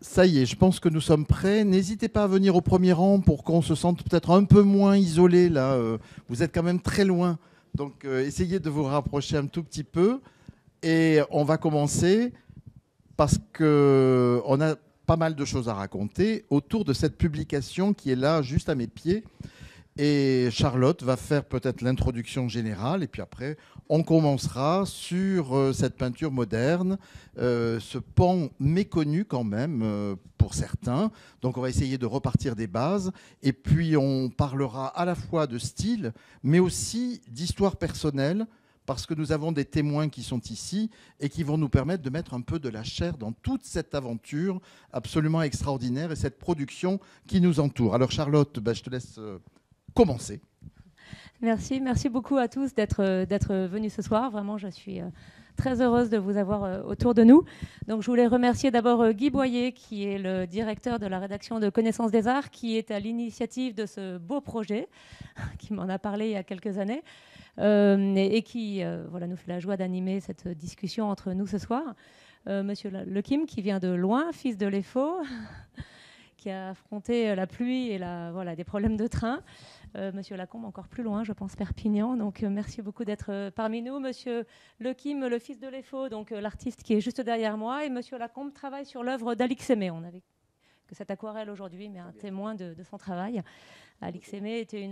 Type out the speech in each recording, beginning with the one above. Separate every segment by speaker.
Speaker 1: Ça y est, je pense que nous sommes prêts. N'hésitez pas à venir au premier rang pour qu'on se sente peut-être un peu moins isolé là. Vous êtes quand même très loin. Donc essayez de vous rapprocher un tout petit peu. Et on va commencer parce qu'on a pas mal de choses à raconter autour de cette publication qui est là juste à mes pieds. Et Charlotte va faire peut-être l'introduction générale et puis après on commencera sur cette peinture moderne, ce pan méconnu quand même pour certains. Donc on va essayer de repartir des bases et puis on parlera à la fois de style mais aussi d'histoire personnelle parce que nous avons des témoins qui sont ici et qui vont nous permettre de mettre un peu de la chair dans toute cette aventure absolument extraordinaire et cette production qui nous entoure. Alors Charlotte, je te laisse commencer.
Speaker 2: Merci beaucoup à tous d'être venus ce soir. Vraiment, je suis très heureuse de vous avoir autour de nous. Donc, je voulais remercier d'abord Guy Boyer, qui est le directeur de la rédaction de Connaissance des Arts, qui est à l'initiative de ce beau projet, qui m'en a parlé il y a quelques années, et qui nous fait la joie d'animer cette discussion entre nous ce soir. Monsieur Lequim, qui vient de loin, fils de l'EFO, qui a affronté la pluie et des problèmes de train. Monsieur Lacombe, encore plus loin, je pense, Perpignan. Donc, merci beaucoup d'être parmi nous. Monsieur Lequim, le fils de l'EFO, donc l'artiste qui est juste derrière moi. Et Monsieur Lacombe travaille sur l'œuvre d'Alix Aimé. On avait que cette aquarelle aujourd'hui, mais un témoin de son travail. Alix Aimé était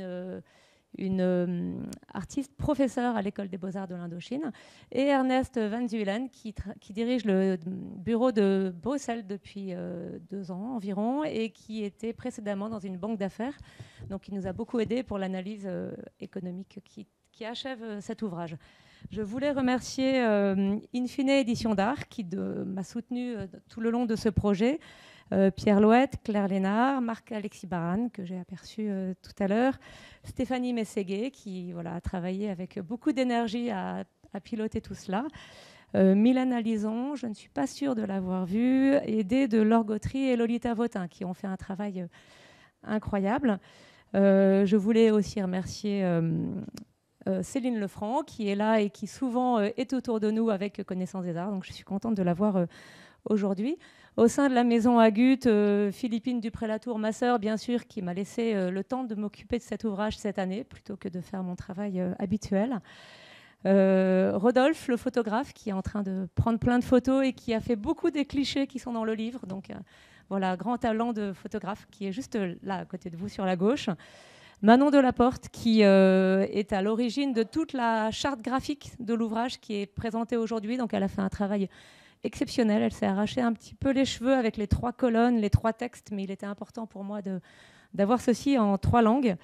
Speaker 2: une artiste professeure à l'École des Beaux-Arts de l'Indochine, et Ernest Van Zuelen, qui dirige le bureau de Bruxelles depuis 2 ans environ, et qui était précédemment dans une banque d'affaires. Donc, il nous a beaucoup aidé pour l'analyse économique qui achève cet ouvrage. Je voulais remercier Infine Édition d'Art, qui m'a soutenu tout le long de ce projet. Pierre Louette, Claire Lénard, Marc-Alexis Baran, que j'ai aperçu tout à l'heure, Stéphanie Mességuet, qui a travaillé avec beaucoup d'énergie à piloter tout cela, Mylène Alison, je ne suis pas sûre de l'avoir vue, aidée de Laure Gautry et Lolita Votin, qui ont fait un travail incroyable. Je voulais aussi remercier Céline Lefranc, qui est là et qui souvent est autour de nous avec Connaissance des Arts, donc je suis contente de l'avoir aujourd'hui. Au sein de la maison Agut, Philippine Dupré-Latour, ma sœur, bien sûr, qui m'a laissé le temps de m'occuper de cet ouvrage cette année, plutôt que de faire mon travail habituel. Rodolphe, le photographe, qui est en train de prendre plein de photos et qui a fait beaucoup des clichés qui sont dans le livre. Donc grand talent de photographe, qui est juste là, à côté de vous, sur la gauche. Manon Delaporte, qui est à l'origine de toute la charte graphique de l'ouvrage qui est présentée aujourd'hui. Donc elle a fait un travail exceptionnelle. Elle s'est arraché un petit peu les cheveux avec les 3 colonnes, les 3 textes, mais il était important pour moi d'avoir ceci en 3 langues.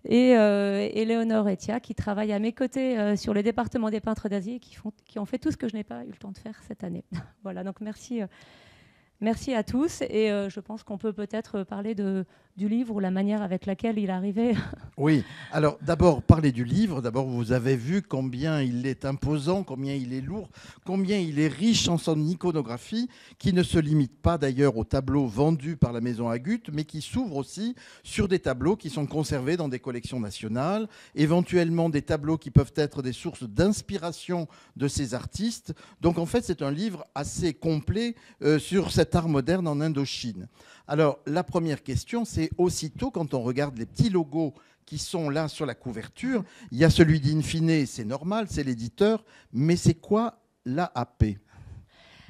Speaker 2: Et Éléonore Etia, qui travaille à mes côtés sur le département des peintres d'Asie, qui ont fait tout ce que je n'ai pas eu le temps de faire cette année. Voilà, donc merci à tous. Et je pense qu'on peut peut-être parler du livre ou la manière avec laquelle il est arrivé.
Speaker 1: Oui, alors d'abord, parler du livre. D'abord, vous avez vu combien il est imposant, combien il est lourd, combien il est riche en son iconographie, qui ne se limite pas d'ailleurs aux tableaux vendus par la maison Agut, mais qui s'ouvre aussi sur des tableaux qui sont conservés dans des collections nationales, éventuellement des tableaux qui peuvent être des sources d'inspiration de ces artistes. Donc en fait, c'est un livre assez complet sur cet art moderne en Indochine. Alors, la première question, c'est aussitôt quand on regarde les petits logos qui sont là sur la couverture, il y a celui d'Infine, c'est normal, c'est l'éditeur, mais c'est quoi l'AAP ?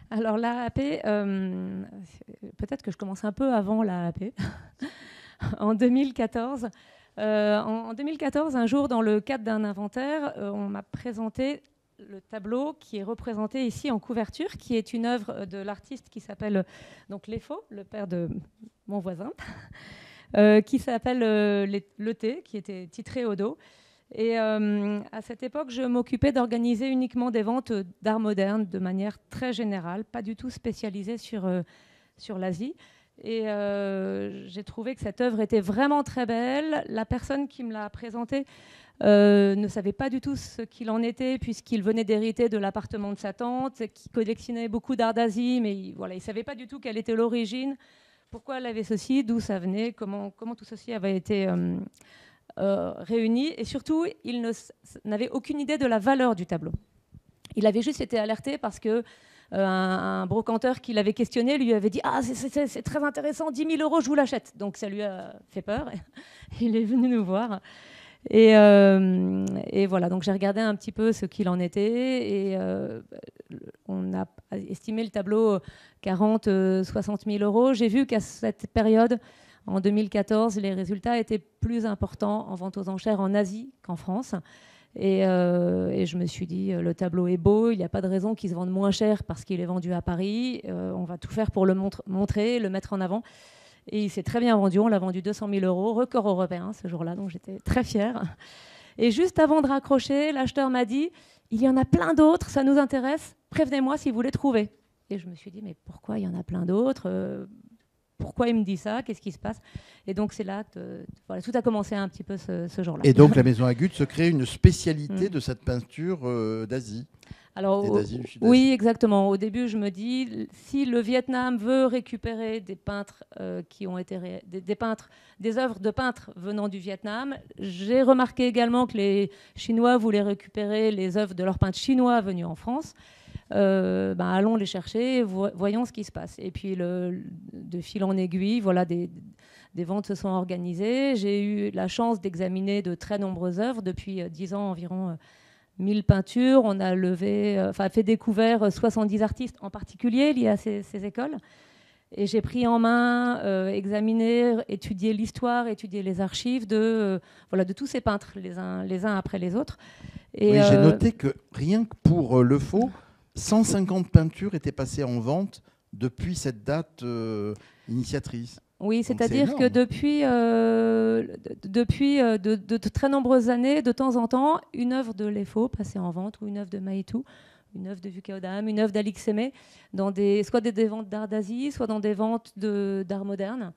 Speaker 2: Alors l'AAP, peut-être que je commence un peu avant l'AAP. En 2014, un jour, dans le cadre d'un inventaire, on m'a présenté le tableau qui est représenté ici en couverture, qui est une œuvre de l'artiste qui s'appelle donc Lefo, le père de mon voisin, qui s'appelle Le Thé, qui était titré au dos. Et à cette époque, je m'occupais d'organiser uniquement des ventes d'art moderne de manière très générale, pas du tout spécialisée sur l'Asie. Et j'ai trouvé que cette œuvre était vraiment très belle. La personne qui me l'a présentée ne savait pas du tout ce qu'il en était, puisqu'il venait d'hériter de l'appartement de sa tante, qui collectionnait beaucoup d'art d'Asie, mais il ne savait pas du tout quelle était l'origine, pourquoi elle avait ceci, d'où ça venait, comment tout ceci avait été réuni. Et surtout, il n'avait aucune idée de la valeur du tableau. Il avait juste été alerté parce que un brocanteur qui l'avait questionné lui avait dit « Ah, c'est très intéressant, 10 000 euros, je vous l'achète ». Donc ça lui a fait peur. Il est venu nous voir. Et voilà, donc j'ai regardé un petit peu ce qu'il en était et on a estimé le tableau 40-60 000 euros. J'ai vu qu'à cette période, en 2014, les résultats étaient plus importants en vente aux enchères en Asie qu'en France. Et je me suis dit, le tableau est beau, il n'y a pas de raison qu'il se vende moins cher parce qu'il est vendu à Paris. On va tout faire pour le montrer, le mettre en avant. Et il s'est très bien vendu, on l'a vendu 200 000 euros, record européen ce jour-là, donc j'étais très fière. Et juste avant de raccrocher, l'acheteur m'a dit « Il y en a plein d'autres, ça nous intéresse, prévenez-moi si vous les trouvez ». Et je me suis dit « Mais pourquoi il y en a plein d'autres pourquoi il me dit ça? Qu'est-ce qui se passe ?» Et donc c'est là que voilà, tout a commencé un petit peu ce jour-là.
Speaker 1: Et donc la Maison Agut se crée une spécialité de cette peinture d'Asie.
Speaker 2: Alors, oui, exactement. Au début, je me dis, si le Vietnam veut récupérer des peintres qui ont été des œuvres de peintres venant du Vietnam, j'ai remarqué également que les Chinois voulaient récupérer les œuvres de leurs peintres chinois venus en France. Allons les chercher, voyons ce qui se passe. Et puis, de fil en aiguille, voilà, des ventes se sont organisées. J'ai eu la chance d'examiner de très nombreuses œuvres depuis 10 ans environ. 1000 peintures, on a fait découvrir 70 artistes en particulier liés à ces écoles. Et j'ai pris en main, examiné, étudié l'histoire, étudié les archives de tous ces peintres, les uns après les autres. Et
Speaker 1: oui, j'ai noté que rien que pour Le Faux, 150 peintures étaient passées en vente depuis cette date initiatrice.
Speaker 2: Oui, c'est-à-dire que depuis de très nombreuses années, de temps en temps, une œuvre de Les Faux passait en vente, ou une œuvre de Mahito, une œuvre de Vukaodam, une œuvre d'Alix Aimé, soit des ventes d'art d'Asie, soit dans des ventes d'art moderne,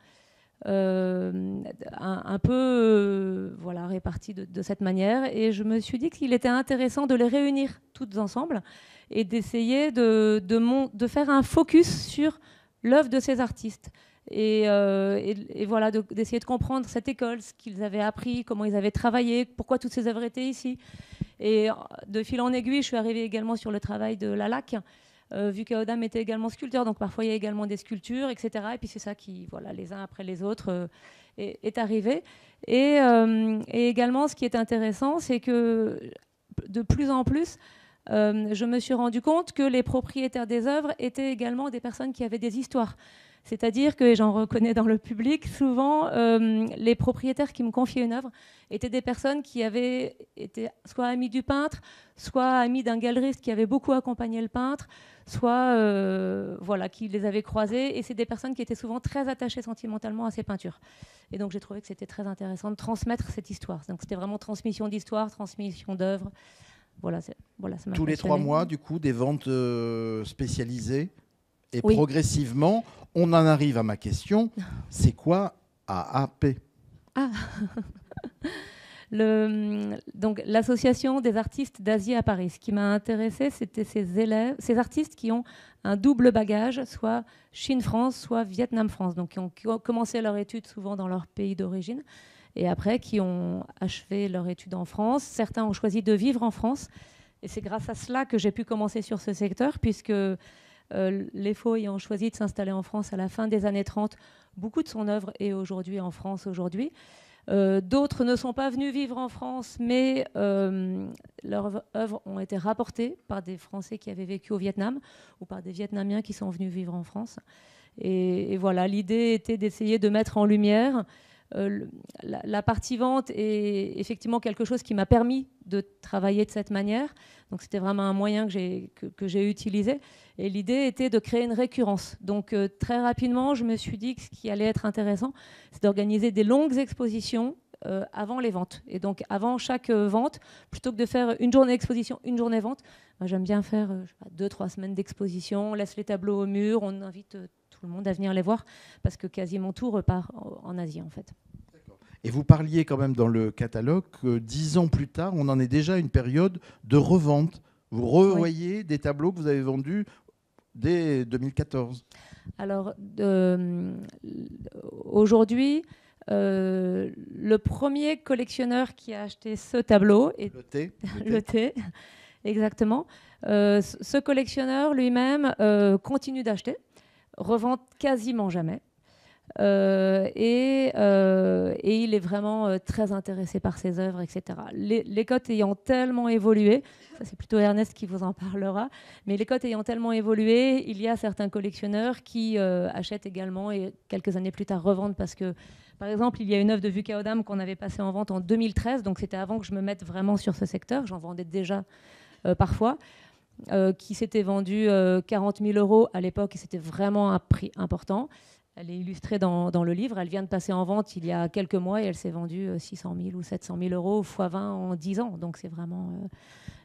Speaker 2: un peu réparties de cette manière. Et je me suis dit qu'il était intéressant de les réunir toutes ensemble et d'essayer de faire un focus sur l'œuvre de ces artistes. Et voilà, d'essayer de comprendre cette école, ce qu'ils avaient appris, comment ils avaient travaillé, pourquoi toutes ces œuvres étaient ici. Et de fil en aiguille, je suis arrivée également sur le travail de Lalac. Vukaodam était également sculpteur, donc parfois il y a également des sculptures, etc. Et puis c'est ça qui, les uns après les autres, est arrivé. Et également, ce qui est intéressant, c'est que de plus en plus, je me suis rendu compte que les propriétaires des œuvres étaient également des personnes qui avaient des histoires. C'est-à-dire que, et j'en reconnais dans le public, souvent, les propriétaires qui me confiaient une œuvre étaient des personnes qui avaient été soit amis du peintre, soit amis d'un galeriste qui avait beaucoup accompagné le peintre, soit qui les avaient croisés. Et c'est des personnes qui étaient souvent très attachées sentimentalement à ces peintures. Et donc j'ai trouvé que c'était très intéressant de transmettre cette histoire. Donc c'était vraiment transmission d'histoire, transmission d'œuvres. Ça m'a
Speaker 1: Tous les 3 mois, du coup, des ventes spécialisées. Et oui, progressivement, on en arrive à ma question. C'est quoi AAP?
Speaker 2: Donc, l'Association des artistes d'Asie à Paris. Ce qui m'a intéressé, c'était ces artistes qui ont un double bagage, soit Chine-France, soit Vietnam-France. Donc, qui ont commencé leur étude souvent dans leur pays d'origine et après qui ont achevé leur étude en France. Certains ont choisi de vivre en France. Et c'est grâce à cela que j'ai pu commencer sur ce secteur, puisque Les Faux ayant choisi de s'installer en France à la fin des années 30, beaucoup de son œuvre est aujourd'hui en France aujourd'hui. D'autres ne sont pas venus vivre en France, mais leurs œuvres ont été rapportées par des Français qui avaient vécu au Vietnam ou par des Vietnamiens qui sont venus vivre en France. Et voilà, l'idée était d'essayer de mettre en lumière la partie vente est effectivement quelque chose qui m'a permis de travailler de cette manière. Donc c'était vraiment un moyen que j'ai utilisé. Et l'idée était de créer une récurrence. Donc très rapidement, je me suis dit que ce qui allait être intéressant, c'est d'organiser des longues expositions avant les ventes. Et donc avant chaque vente, plutôt que de faire une journée exposition, une journée vente, j'aime bien faire 2-3 semaines d'exposition. On laisse les tableaux au mur, on invite tout le monde à venir les voir, parce que quasiment tout repart en Asie en fait.
Speaker 1: Et vous parliez quand même dans le catalogue que 10 ans plus tard, on en est déjà à une période de revente. Vous revoyez des tableaux que vous avez vendus dès 2014.
Speaker 2: Alors aujourd'hui, le premier collectionneur qui a acheté ce tableau est le T Exactement. Ce collectionneur lui-même continue d'acheter, revend quasiment jamais. Et il est vraiment très intéressé par ses œuvres, etc. Les cotes ayant tellement évolué, ça c'est plutôt Ernest qui vous en parlera, mais les cotes ayant tellement évolué, il y a certains collectionneurs qui achètent également et quelques années plus tard revendent parce que, par exemple, il y a une œuvre de Vuka Odam qu'on avait passée en vente en 2013, donc c'était avant que je me mette vraiment sur ce secteur, j'en vendais déjà parfois, qui s'était vendue 40 000 € à l'époque et c'était vraiment un prix important. Elle est illustrée dans le livre. Elle vient de passer en vente il y a quelques mois et elle s'est vendue 600 000 ou 700 000 € x 20 en 10 ans. Donc c'est vraiment...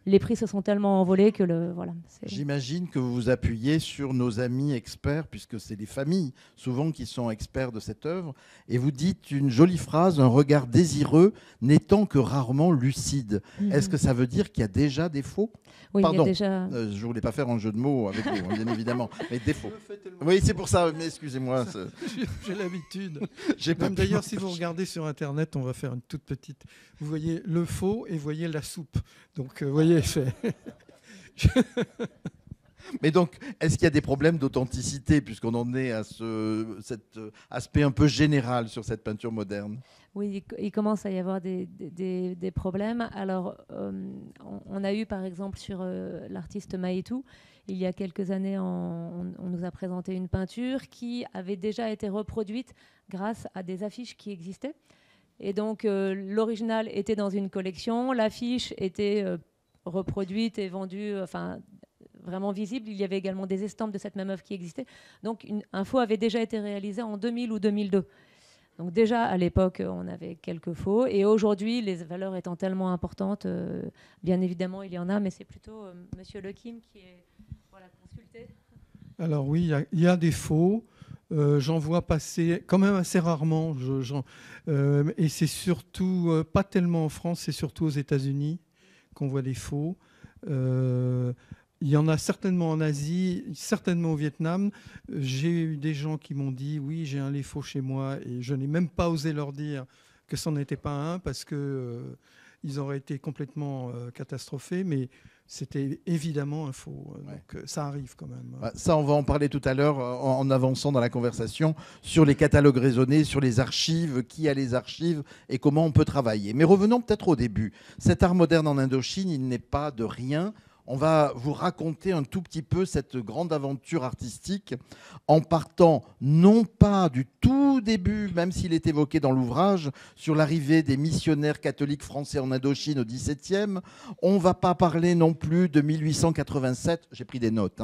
Speaker 2: les prix se sont tellement envolés que voilà.
Speaker 1: J'imagine que vous vous appuyez sur nos amis experts, puisque c'est les familles souvent qui sont experts de cette œuvre. Et vous dites une jolie phrase, un regard désireux n'étant que rarement lucide. Est-ce que ça veut dire qu'il y a déjà des faux ?
Speaker 2: Oui,
Speaker 1: pardon,
Speaker 2: il y a déjà...
Speaker 1: je ne voulais pas faire un jeu de mots avec vous, bien évidemment, mais des faux. Oui, c'est pour ça, mais excusez-moi.
Speaker 3: J'ai l'habitude.
Speaker 1: Même
Speaker 3: d'ailleurs, si vous regardez sur Internet, on va faire une toute petite... Vous voyez le faux et vous voyez la soupe. Donc, vous voyez,
Speaker 1: Mais donc, est-ce qu'il y a des problèmes d'authenticité, puisqu'on en est à cet aspect un peu général sur cette peinture moderne ?
Speaker 2: Oui, il commence à y avoir des problèmes. Alors, on a eu par exemple sur l'artiste Maïtou, il y a quelques années, on nous a présenté une peinture qui avait déjà été reproduite grâce à des affiches qui existaient. Et donc, l'original était dans une collection, l'affiche était reproduite et vendue, enfin, vraiment visible. Il y avait également des estampes de cette même œuvre qui existaient. Donc, un faux avait déjà été réalisé en 2000 ou 2002. Donc déjà, à l'époque, on avait quelques faux. Et aujourd'hui, les valeurs étant tellement importantes, bien évidemment, il y en a, mais c'est plutôt Monsieur Lequim qui est consulté.
Speaker 3: Alors oui, il y a des faux. J'en vois passer quand même assez rarement. Et c'est surtout, pas tellement en France, c'est surtout aux États-Unis qu'on voit des faux. Il y en a certainement en Asie, certainement au Vietnam. J'ai eu des gens qui m'ont dit « oui, j'ai un lait faux chez moi » et je n'ai même pas osé leur dire que ce n'en était pas un parce qu'ils auraient été complètement catastrophés, mais c'était évidemment un faux. Donc ça arrive quand même.
Speaker 1: Ça, on va en parler tout à l'heure en avançant dans la conversation sur les catalogues raisonnés, sur les archives, qui a les archives et comment on peut travailler. Mais revenons peut-être au début. Cet art moderne en Indochine, il n'est pas de rien. On va vous raconter un tout petit peu cette grande aventure artistique en partant non pas du tout début, même s'il est évoqué dans l'ouvrage, sur l'arrivée des missionnaires catholiques français en Indochine au XVIIe. On ne va pas parler non plus de 1887, j'ai pris des notes,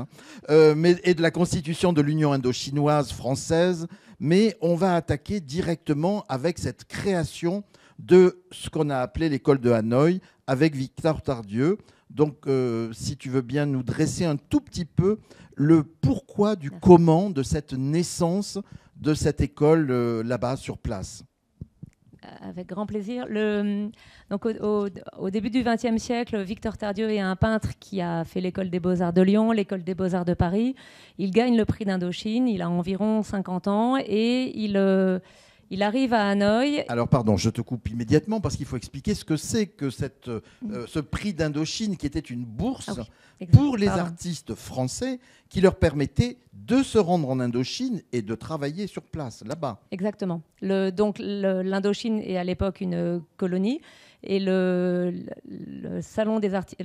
Speaker 1: et de la constitution de l'Union indochinoise française, mais on va attaquer directement avec cette création de ce qu'on a appelé l'école de Hanoï avec Victor Tardieu. Donc, si tu veux bien nous dresser un tout petit peu le pourquoi du comment de cette naissance de cette école là-bas sur place.
Speaker 2: Avec grand plaisir. Donc, au début du XXe siècle, Victor Tardieu est un peintre qui a fait l'école des Beaux-Arts de Lyon, l'école des Beaux-Arts de Paris. Il gagne le prix d'Indochine, il a environ 50 ans et il arrive à Hanoï.
Speaker 1: Alors, pardon, je te coupe immédiatement parce qu'il faut expliquer ce que c'est que ce prix d'Indochine qui était une bourse pour les artistes français qui leur permettait de se rendre en Indochine et de travailler sur place, là-bas.
Speaker 2: Exactement. Donc, l'Indochine est à l'époque une colonie et le salon des artistes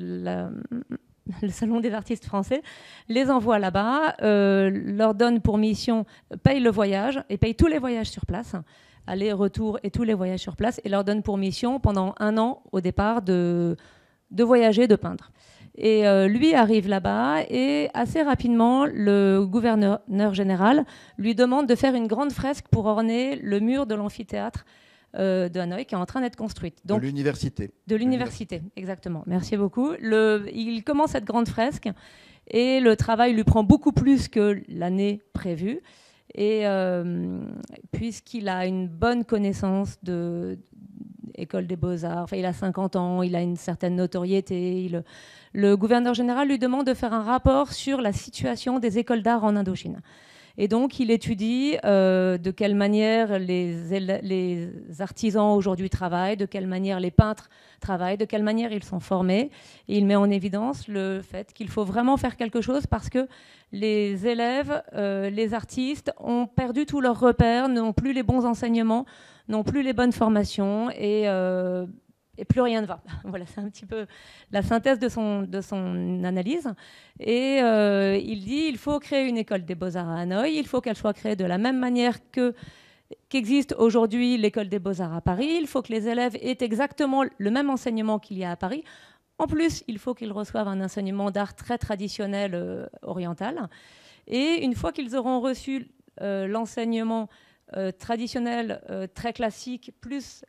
Speaker 2: français les envoie là-bas, leur donne pour mission, paye le voyage et paye tous les voyages sur place, aller, retour et tous les voyages sur place, et leur donne pour mission pendant 1 an au départ de voyager, de peindre. Et lui arrive là-bas et assez rapidement, le gouverneur général lui demande de faire une grande fresque pour orner le mur de l'amphithéâtre de Hanoï qui est en train d'être construite. Donc,
Speaker 1: de l'université.
Speaker 2: De l'université, exactement. Merci beaucoup. Il commence cette grande fresque et le travail lui prend beaucoup plus que l'année prévue. Et puisqu'il a une bonne connaissance de l'école des Beaux-Arts, enfin, il a 50 ans, il a une certaine notoriété, le gouverneur général lui demande de faire un rapport sur la situation des écoles d'art en Indochine. Et donc, il étudie de quelle manière les artisans aujourd'hui travaillent, de quelle manière les peintres travaillent, de quelle manière ils sont formés. Et il met en évidence le fait qu'il faut vraiment faire quelque chose parce que les élèves, les artistes ont perdu tous leurs repères, n'ont plus les bons enseignements, n'ont plus les bonnes formations et plus rien ne va. Voilà, c'est un petit peu la synthèse de son analyse. Et il dit il faut créer une école des beaux-arts à Hanoï, il faut qu'elle soit créée de la même manière qu'existe aujourd'hui l'école des beaux-arts à Paris, il faut que les élèves aient exactement le même enseignement qu'il y a à Paris. En plus, il faut qu'ils reçoivent un enseignement d'art très traditionnel oriental. Et une fois qu'ils auront reçu l'enseignement traditionnel très classique, plus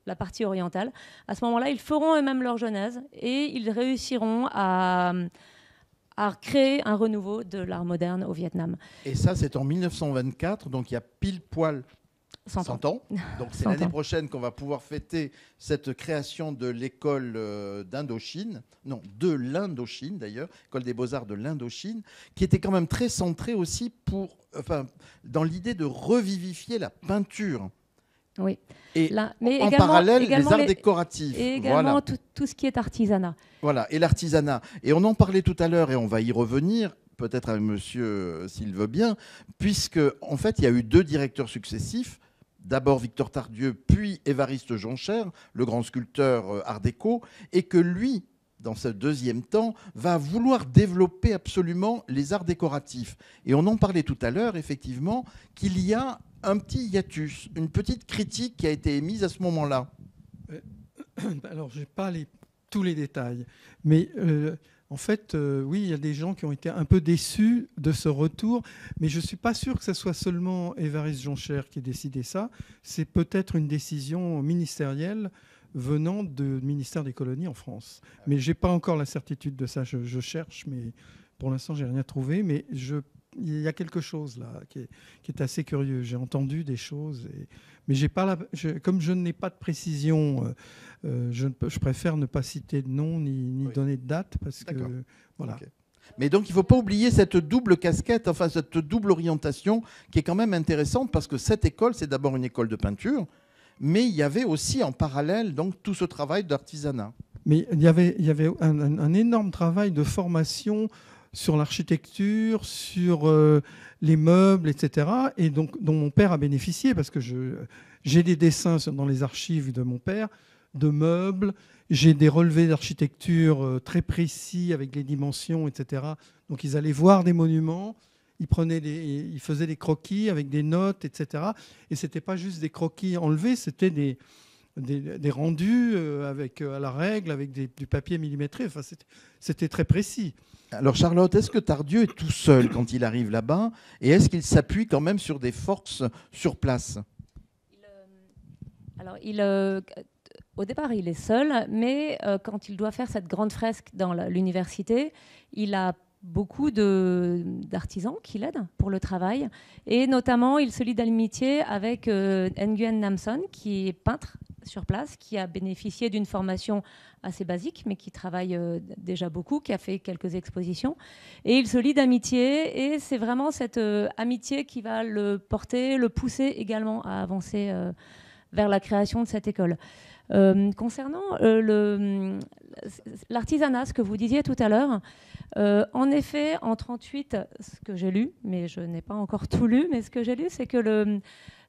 Speaker 2: la partie orientale, à ce moment-là, ils feront eux-mêmes leur genèse et ils réussiront à créer un renouveau de l'art moderne au Vietnam.
Speaker 1: Et ça, c'est en 1924, donc il y a pile poil 100 ans. Donc c'est l'année prochaine qu'on va pouvoir fêter cette création de l'école d'Indochine, non, de l'Indochine d'ailleurs, école des beaux-arts de l'Indochine, qui était quand même très centrée aussi dans l'idée de revivifier la peinture.
Speaker 2: Oui.
Speaker 1: Et mais en parallèle, les arts décoratifs.
Speaker 2: Et également tout ce qui est artisanat.
Speaker 1: Voilà, et l'artisanat. Et on en parlait tout à l'heure, et on va y revenir, peut-être avec monsieur s'il veut bien, puisque en fait, il y a eu 2 directeurs successifs. D'abord Victor Tardieu, puis Évariste Jonchère, le grand sculpteur art déco, et que lui, dans ce deuxième temps, va vouloir développer absolument les arts décoratifs. Et on en parlait tout à l'heure, effectivement, qu'il y a un petit hiatus, une petite critique qui a été émise à ce moment-là.
Speaker 3: Alors, je n'ai pas tous les détails, mais en fait, oui, il y a des gens qui ont été un peu déçus de ce retour, mais je ne suis pas sûr que ce soit seulement Évariste Jonchère qui ait décidé ça. C'est peut-être une décision ministérielle venant du ministère des Colonies en France. Mais je n'ai pas encore la certitude de ça. Je cherche, mais pour l'instant, je n'ai rien trouvé. Mais il y a quelque chose là qui est assez curieux. J'ai entendu des choses, mais comme je n'ai pas de précision, je préfère ne pas citer de nom ni donner de date parce que voilà.
Speaker 1: Okay. Mais donc il ne faut pas oublier cette double casquette, enfin cette double orientation qui est quand même intéressante parce que cette école, c'est d'abord une école de peinture, mais il y avait aussi en parallèle donc tout ce travail d'artisanat.
Speaker 3: Mais il y avait un énorme travail de formation sur l'architecture, sur les meubles, etc. Et donc, dont mon père a bénéficié, parce que j'ai des dessins dans les archives de mon père, de meubles, j'ai des relevés d'architecture très précis avec les dimensions, etc. Donc ils allaient voir des monuments, ils faisaient des croquis avec des notes, etc. Et ce n'était pas juste des croquis enlevés, c'était des rendus à la règle, avec du papier millimétré. Enfin, c'était très précis.
Speaker 1: Alors Charlotte, est-ce que Tardieu est tout seul quand il arrive là-bas et est-ce qu'il s'appuie quand même sur des forces sur place ?
Speaker 2: Au départ, il est seul, mais quand il doit faire cette grande fresque dans l'université, il a beaucoup d'artisans qui l'aident pour le travail. Et notamment, il se lie d'amitié avec Nguyen Nam Son, qui est peintre sur place, qui a bénéficié d'une formation assez basique, mais qui travaille déjà beaucoup, qui a fait quelques expositions. Et il se lie d'amitié, et c'est vraiment cette amitié qui va le porter, le pousser également à avancer vers la création de cette école. Concernant l'artisanat, ce que vous disiez tout à l'heure, en effet, en 1938, ce que j'ai lu, mais je n'ai pas encore tout lu, mais ce que j'ai lu, c'est que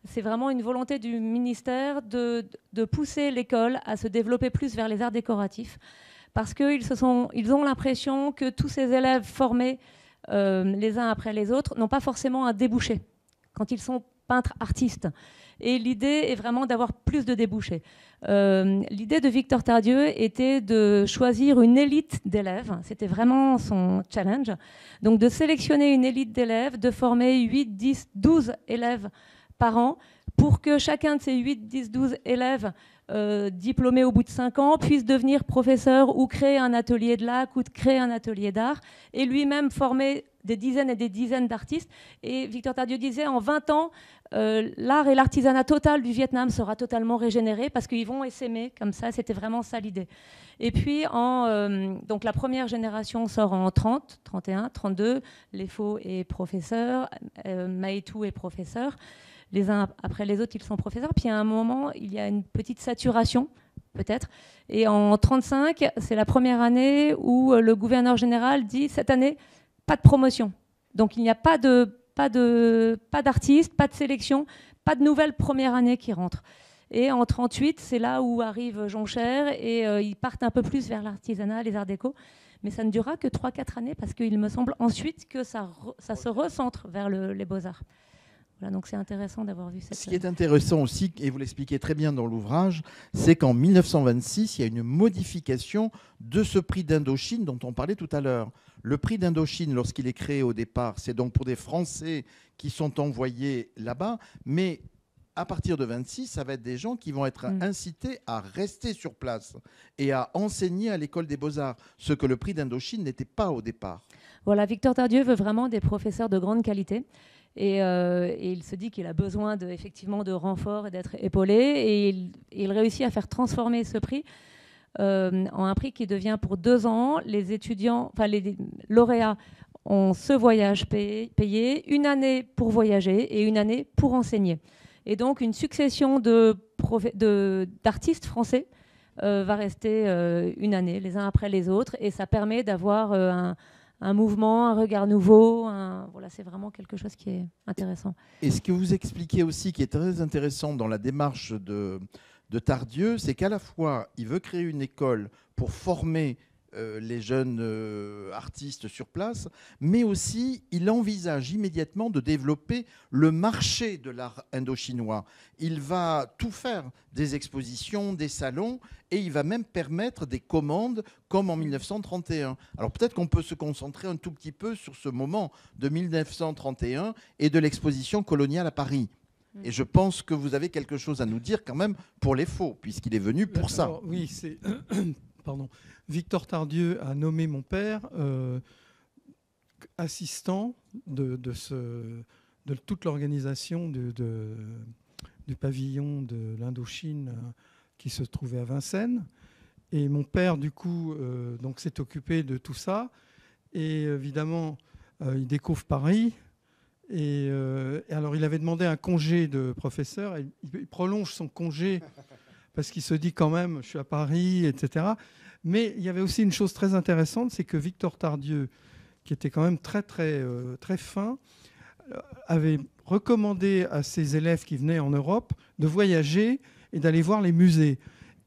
Speaker 2: c'est vraiment une volonté du ministère de pousser l'école à se développer plus vers les arts décoratifs, parce qu'ils ont l'impression que tous ces élèves formés les uns après les autres n'ont pas forcément un débouché quand ils sont peintres artistes. Et l'idée est vraiment d'avoir plus de débouchés. L'idée de Victor Tardieu était de choisir une élite d'élèves. C'était vraiment son challenge. Donc de sélectionner une élite d'élèves, de former 8, 10, 12 élèves par an pour que chacun de ces 8, 10, 12 élèves diplômés au bout de 5 ans, puissent devenir professeurs ou créer un atelier de lac ou créer un atelier d'art, et lui-même former des dizaines et des dizaines d'artistes. Et Victor Tardieu disait, en 20 ans, l'art et l'artisanat total du Vietnam sera totalement régénéré parce qu'ils vont s'aimer comme ça. C'était vraiment ça l'idée. Et puis, donc la première génération sort en 30, 31, 32. Les Faux est professeur, Maïtou est professeur. Les uns après les autres, ils sont professeurs. Puis à un moment, il y a une petite saturation, peut-être. Et en 35, c'est la première année où le gouverneur général dit, cette année, pas de promotion. Donc il n'y a pas d'artistes, pas de sélection, pas de nouvelle première année qui rentre. Et en 38, c'est là où arrive Jonchère et ils partent un peu plus vers l'artisanat, les arts déco. Mais ça ne durera que 3-4 années parce qu'il me semble ensuite que ça se recentre vers les beaux-arts. Voilà, donc c'est intéressant d'avoir vu cette...
Speaker 1: Ce qui est intéressant aussi, et vous l'expliquez très bien dans l'ouvrage, c'est qu'en 1926, il y a une modification de ce prix d'Indochine dont on parlait tout à l'heure. Le prix d'Indochine, lorsqu'il est créé au départ, c'est donc pour des Français qui sont envoyés là-bas, mais à partir de 26, ça va être des gens qui vont être incités à rester sur place et à enseigner à l'école des beaux-arts, ce que le prix d'Indochine n'était pas au départ.
Speaker 2: Voilà, Victor Tardieu veut vraiment des professeurs de grande qualité. Et il se dit qu'il a besoin effectivement de renforts et d'être épaulé. Et il réussit à faire transformer ce prix en un prix qui devient pour 2 ans. Les étudiants, enfin les lauréats ont ce voyage payé, une année pour voyager et une année pour enseigner. Et donc une succession d'artistes français va rester une année, les uns après les autres. Et ça permet d'avoir un mouvement, un regard nouveau. Voilà, c'est vraiment quelque chose qui est intéressant.
Speaker 1: Et ce que vous expliquez aussi, qui est très intéressant dans la démarche de Tardieu, c'est qu'à la fois, il veut créer une école pour former les jeunes artistes sur place, mais aussi il envisage immédiatement de développer le marché de l'art indo-chinois. Il va tout faire, des expositions, des salons, et il va même permettre des commandes comme en 1931. Alors peut-être qu'on peut se concentrer un tout petit peu sur ce moment de 1931 et de l'exposition coloniale à Paris. Et je pense que vous avez quelque chose à nous dire quand même pour les Faux, puisqu'il est venu pour ça.
Speaker 3: Alors, oui, c'est... Pardon. Victor Tardieu a nommé mon père assistant de toute l'organisation du pavillon de l'Indochine qui se trouvait à Vincennes. Et mon père, du coup, donc, s'est occupé de tout ça. Et évidemment, il découvre Paris. Et alors, il avait demandé un congé de professeur. Et il prolonge son congé parce qu'il se dit quand même, je suis à Paris, etc. Mais il y avait aussi une chose très intéressante, c'est que Victor Tardieu, qui était quand même très, très, très fin, avait recommandé à ses élèves qui venaient en Europe de voyager et d'aller voir les musées.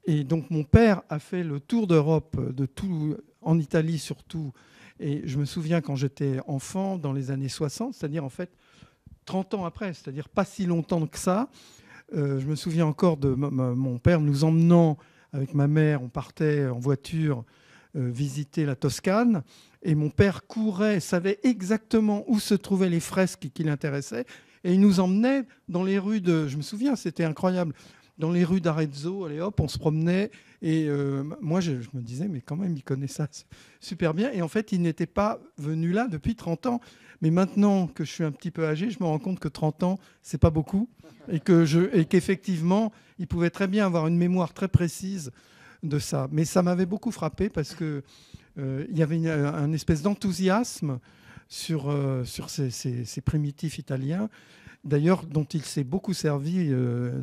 Speaker 3: Et donc mon père a fait le tour d'Europe, de tout, en Italie surtout. Et je me souviens quand j'étais enfant, dans les années 60, c'est-à-dire en fait 30 ans après, c'est-à-dire pas si longtemps que ça, je me souviens encore de mon père nous emmenant avec ma mère, on partait en voiture visiter la Toscane. Et mon père courait, savait exactement où se trouvaient les fresques qui l'intéressaient. Et il nous emmenait dans les rues je me souviens, c'était incroyable, dans les rues d'Arezzo, allez hop, on se promenait. Et moi, je me disais, mais quand même, il connaît ça super bien. Et en fait, il n'était pas venu là depuis 30 ans. Mais maintenant que je suis un petit peu âgé, je me rends compte que 30 ans, c'est pas beaucoup. Et qu'effectivement, il pouvait très bien avoir une mémoire très précise de ça. Mais ça m'avait beaucoup frappé parce qu'il y avait un espèce d'enthousiasme sur ces primitifs italiens, d'ailleurs, dont il s'est beaucoup servi.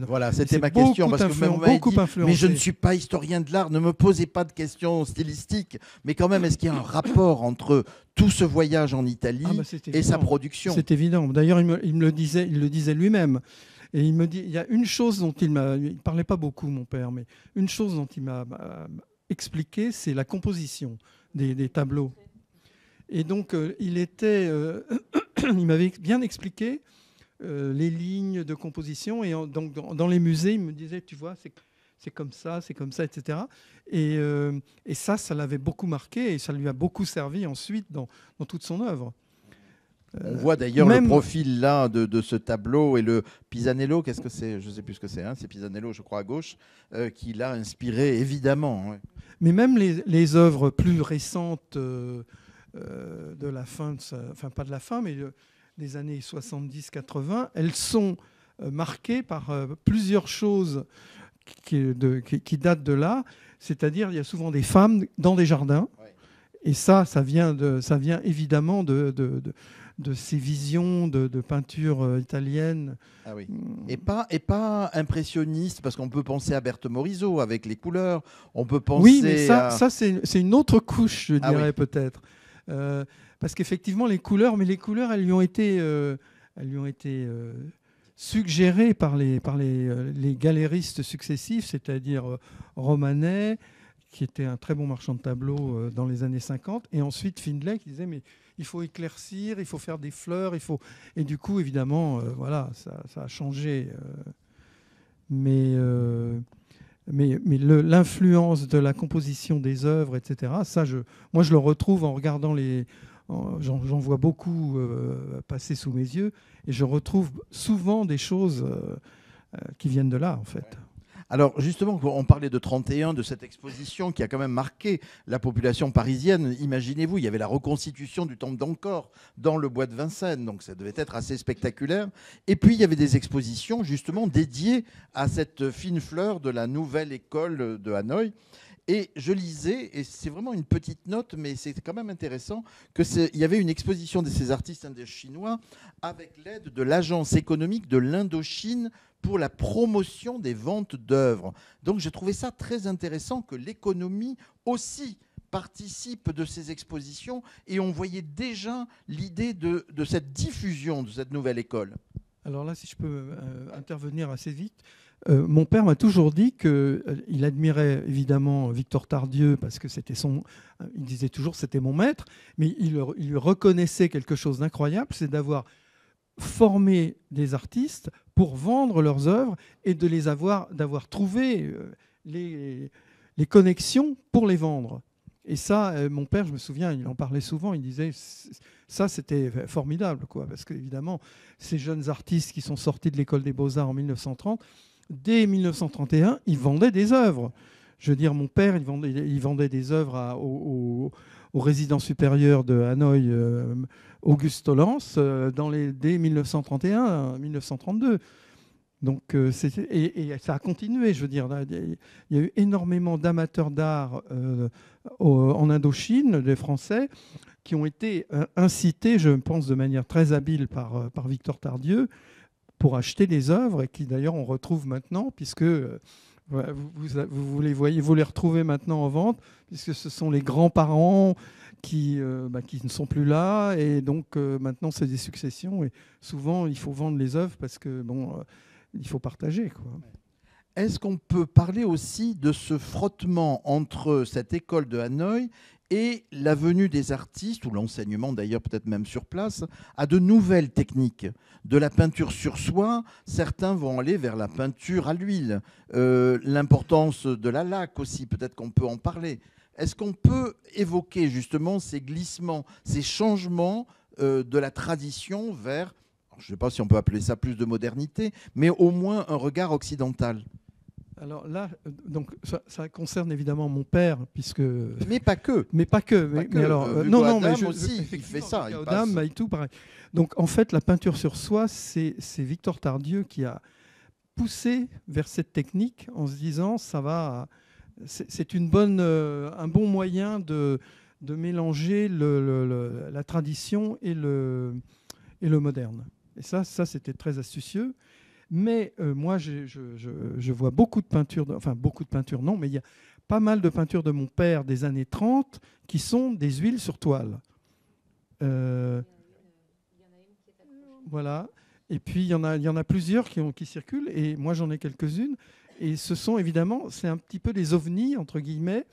Speaker 1: Voilà, c'était ma question. Parce que vous m'avez dit,
Speaker 3: influencé.
Speaker 1: Mais je ne suis pas historien de l'art, ne me posez pas de questions stylistiques. Mais quand même, est-ce qu'il y a un rapport entre tout ce voyage en Italie et sa production?
Speaker 3: C'est évident. D'ailleurs, il le disait lui-même. Et il me dit, il y a une chose dont il ne parlait pas beaucoup, mon père, mais une chose dont il m'a expliqué, c'est la composition des tableaux. Et donc, il m'avait bien expliqué les lignes de composition. Et donc, dans les musées, il me disait, tu vois, c'est comme ça, etc. Et ça l'avait beaucoup marqué et ça lui a beaucoup servi ensuite dans toute son œuvre.
Speaker 1: On voit d'ailleurs le
Speaker 3: même-
Speaker 1: profil là de ce tableau et le Pisanello, qu'est-ce que c'est? Je ne sais plus ce que c'est, hein, c'est Pisanello, je crois, à gauche, qui l'a inspiré, évidemment. Ouais.
Speaker 3: Mais même les œuvres plus récentes de la fin, enfin pas de la fin, mais des années 70-80, elles sont marquées par plusieurs choses qui datent de là. C'est-à-dire, il y a souvent des femmes dans des jardins.
Speaker 1: Ouais.
Speaker 3: Et ça vient évidemment de ces visions de peinture italienne.
Speaker 1: Ah oui. Et pas impressionniste, parce qu'on peut penser à Berthe Morisot avec les couleurs. On peut penser
Speaker 3: Oui, mais
Speaker 1: à...
Speaker 3: ça c'est une autre couche, je
Speaker 1: Ah
Speaker 3: dirais
Speaker 1: oui.
Speaker 3: peut-être. Parce qu'effectivement, les couleurs, elles lui ont été suggérées par les galéristes successifs, c'est-à-dire Romanet, qui était un très bon marchand de tableaux dans les années 50, et ensuite Findlay qui disait mais il faut éclaircir, il faut faire des fleurs, et du coup évidemment voilà, ça a changé. Mais l'influence de la composition des œuvres, etc., moi je le retrouve en regardant j'en vois beaucoup passer sous mes yeux, et je retrouve souvent des choses qui viennent de là en fait.
Speaker 1: Alors justement, on parlait de 31, de cette exposition qui a quand même marqué la population parisienne. Imaginez-vous, il y avait la reconstitution du temple d'Angkor dans le bois de Vincennes, donc ça devait être assez spectaculaire. Et puis il y avait des expositions justement dédiées à cette fine fleur de la nouvelle école de Hanoï. Et je lisais, et c'est vraiment une petite note, mais c'est quand même intéressant, qu'il y avait une exposition de ces artistes indochinois avec l'aide de l'Agence économique de l'Indochine pour la promotion des ventes d'œuvres. Donc j'ai trouvé ça très intéressant que l'économie aussi participe de ces expositions, et on voyait déjà l'idée de cette diffusion de cette nouvelle école.
Speaker 3: Alors là, si je peux intervenir assez vite, mon père m'a toujours dit qu'il admirait évidemment Victor Tardieu parce que il disait toujours c'était mon maître, mais il lui reconnaissait quelque chose d'incroyable, c'est d'avoir formé des artistes pour vendre leurs œuvres et d'avoir trouvé les connexions pour les vendre. Et ça, mon père, je me souviens, il en parlait souvent, il disait ça c'était formidable, quoi, parce qu'évidemment, ces jeunes artistes qui sont sortis de l'école des beaux-arts en 1930, dès 1931, ils vendaient des œuvres. Je veux dire, mon père, il vendait des œuvres au résident supérieur de Hanoï, Auguste Lens, dès 1931, 1932. Donc, et ça a continué, je veux dire. Il y a eu énormément d'amateurs d'art en Indochine, des Français, qui ont été incités, je pense, de manière très habile par Victor Tardieu, pour acheter des œuvres, et qui d'ailleurs on retrouve maintenant, puisque vous les voyez, vous les retrouvez maintenant en vente, puisque ce sont les grands-parents qui ne sont plus là, et donc maintenant c'est des successions, et souvent il faut vendre les œuvres parce que il faut partager, quoi.
Speaker 1: Est-ce qu'on peut parler aussi de ce frottement entre cette école de Hanoï et la venue des artistes, ou l'enseignement d'ailleurs peut-être même sur place, à de nouvelles techniques? De la peinture sur soie, certains vont aller vers la peinture à l'huile. L'importance de la laque aussi, peut-être qu'on peut en parler. Est-ce qu'on peut évoquer justement ces glissements, ces changements de la tradition vers, je ne sais pas si on peut appeler ça plus de modernité, mais au moins un regard occidental?
Speaker 3: Alors là, donc ça concerne évidemment mon père, puisque.
Speaker 1: Mais pas que.
Speaker 3: Mais pas que. Mais alors, non, mais
Speaker 1: aussi, il fait ça. Il
Speaker 3: passe. Et tout pareil. Donc en fait, la peinture sur soie, c'est Victor Tardieu qui a poussé vers cette technique en se disant ça va. C'est un bon moyen de mélanger la tradition et le moderne. Et ça c'était très astucieux. Mais moi, je vois beaucoup de peintures, beaucoup de peintures, non, mais il y a pas mal de peintures de mon père des années 30 qui sont des huiles sur toile. Voilà. Et puis, il y en a plusieurs qui circulent, et moi, j'en ai quelques-unes. Et ce sont évidemment, c'est un petit peu des ovnis, entre guillemets,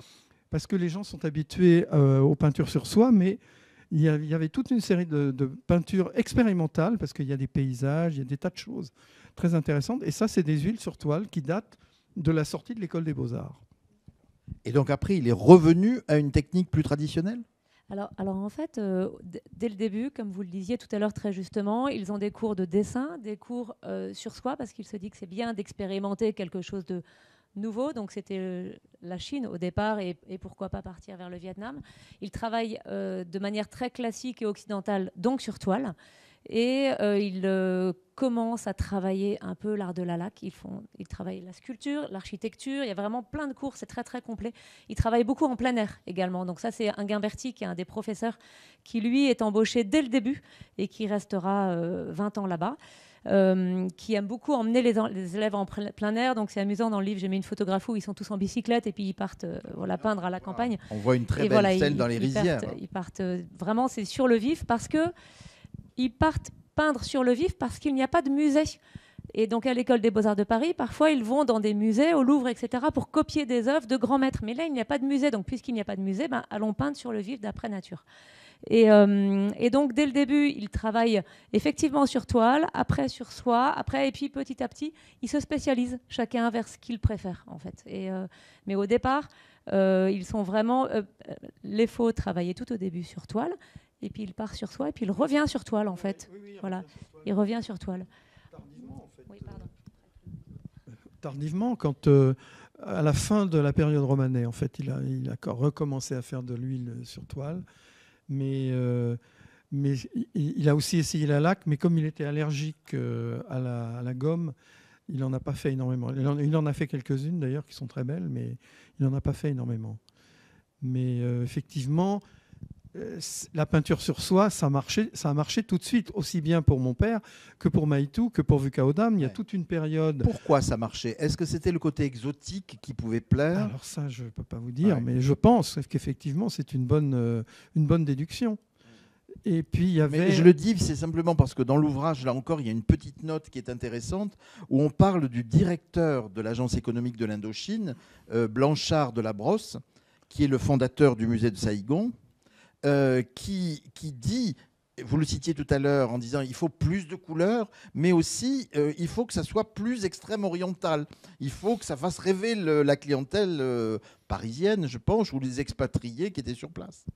Speaker 3: parce que les gens sont habitués aux peintures sur soie, mais il y avait toute une série de peintures expérimentales, parce qu'il y a des paysages, il y a des tas de choses très intéressantes. Et ça, c'est des huiles sur toile qui datent de la sortie de l'école des beaux-arts.
Speaker 1: Et donc après, il est revenu à une technique plus traditionnelle ?
Speaker 2: Alors en fait, dès le début, comme vous le disiez tout à l'heure très justement, ils ont des cours de dessin, des cours sur soi, parce qu'ils se disent que c'est bien d'expérimenter quelque chose de nouveau. Donc c'était la Chine au départ et pourquoi pas partir vers le Vietnam. Ils travaillent de manière très classique et occidentale, donc sur toile. Et ils commencent à travailler un peu l'art de la laque. Ils travaillent la sculpture, l'architecture. Il y a vraiment plein de cours, c'est très très complet. Ils travaillent beaucoup en plein air également. Donc ça, c'est un Guimberti qui est un des professeurs qui, lui, est embauché dès le début et qui restera 20 ans là-bas. Qui aime beaucoup emmener les élèves en plein air. Donc c'est amusant, dans le livre, j'ai mis une photographie où ils sont tous en bicyclette et puis ils partent peindre à la campagne.
Speaker 1: On voit une très belle scène dans les rizières.
Speaker 2: Ils partent vraiment, c'est sur le vif parce que ils partent peindre sur le vif parce qu'il n'y a pas de musée. Et donc à l'École des Beaux-Arts de Paris, parfois ils vont dans des musées, au Louvre, etc., pour copier des œuvres de grands maîtres. Mais là, il n'y a pas de musée. Donc puisqu'il n'y a pas de musée, allons peindre sur le vif d'après nature. Et donc dès le début, ils travaillent effectivement sur toile, après sur soie, et puis petit à petit, ils se spécialisent chacun vers ce qu'il préfère en fait. Mais au départ, ils sont vraiment... les faux travaillaient tout au début sur toile, et puis il part sur soie, et puis il revient sur toile en fait.
Speaker 3: Oui,
Speaker 2: voilà, il revient sur toile.
Speaker 3: Tardivement, en fait.
Speaker 2: Oui, pardon.
Speaker 3: Tardivement, quand à la fin de la période romanée, en fait, il a recommencé à faire de l'huile sur toile, mais il a aussi essayé la laque, mais comme il était allergique à la gomme, il n'en a pas fait énormément. Il en a fait quelques-unes d'ailleurs qui sont très belles, mais il n'en a pas fait énormément. Mais effectivement, la peinture sur soie, ça a marché tout de suite, aussi bien pour mon père que pour Maïtou, que pour Vukaodam. Il y a toute une période...
Speaker 1: Pourquoi ça marchait? Est-ce que c'était le côté exotique qui pouvait plaire?
Speaker 3: Alors ça, je ne peux pas vous dire, mais je pense qu'effectivement, c'est une bonne déduction. Et puis, il y avait...
Speaker 1: Mais je le dis, c'est simplement parce que dans l'ouvrage, là encore, il y a une petite note qui est intéressante où on parle du directeur de l'Agence économique de l'Indochine, Blanchard de la Brosse, qui est le fondateur du musée de Saïgon, qui dit, vous le citiez tout à l'heure en disant il faut plus de couleurs, mais aussi il faut que ça soit plus extrême oriental. Il faut que ça fasse rêver la clientèle parisienne, je pense, ou les expatriés qui étaient sur place.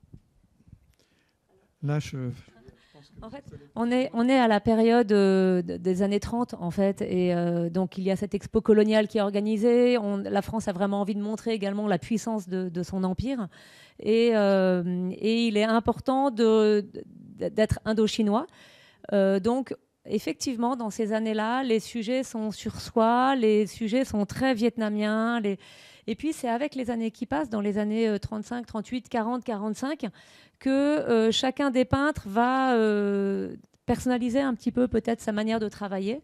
Speaker 3: Là,
Speaker 2: en fait, on est à la période des années 30, en fait, et donc il y a cette expo coloniale qui est organisée. La France a vraiment envie de montrer également la puissance de son empire, et il est important d'être indo-chinois. Donc, effectivement, dans ces années-là, les sujets sont sur soi, les sujets sont très vietnamiens. Et puis, c'est avec les années qui passent, dans les années 35, 38, 40, 45, que chacun des peintres va personnaliser un petit peu peut-être sa manière de travailler.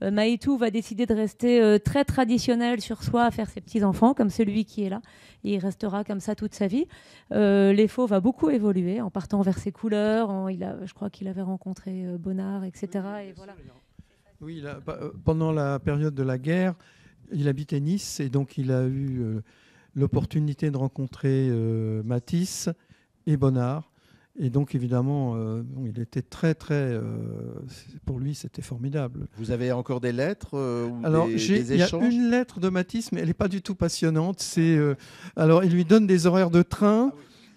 Speaker 2: Maïtou va décider de rester très traditionnel sur soi, à faire ses petits-enfants, comme celui qui est là. Et il restera comme ça toute sa vie. Les faux va beaucoup évoluer en partant vers ses couleurs. Je crois qu'il avait rencontré Bonnard, etc.
Speaker 3: Oui,
Speaker 2: et voilà.
Speaker 3: Oui, pendant la période de la guerre, il habitait Nice et donc il a eu l'opportunité de rencontrer Matisse et Bonnard. Et donc, évidemment, il était très, très... pour lui, c'était formidable.
Speaker 1: Vous avez encore des lettres ou
Speaker 3: alors,
Speaker 1: des
Speaker 3: il y a
Speaker 1: échanges?
Speaker 3: une lettre de Matisse, mais elle n'est pas du tout passionnante. Alors, il lui donne des horaires de train.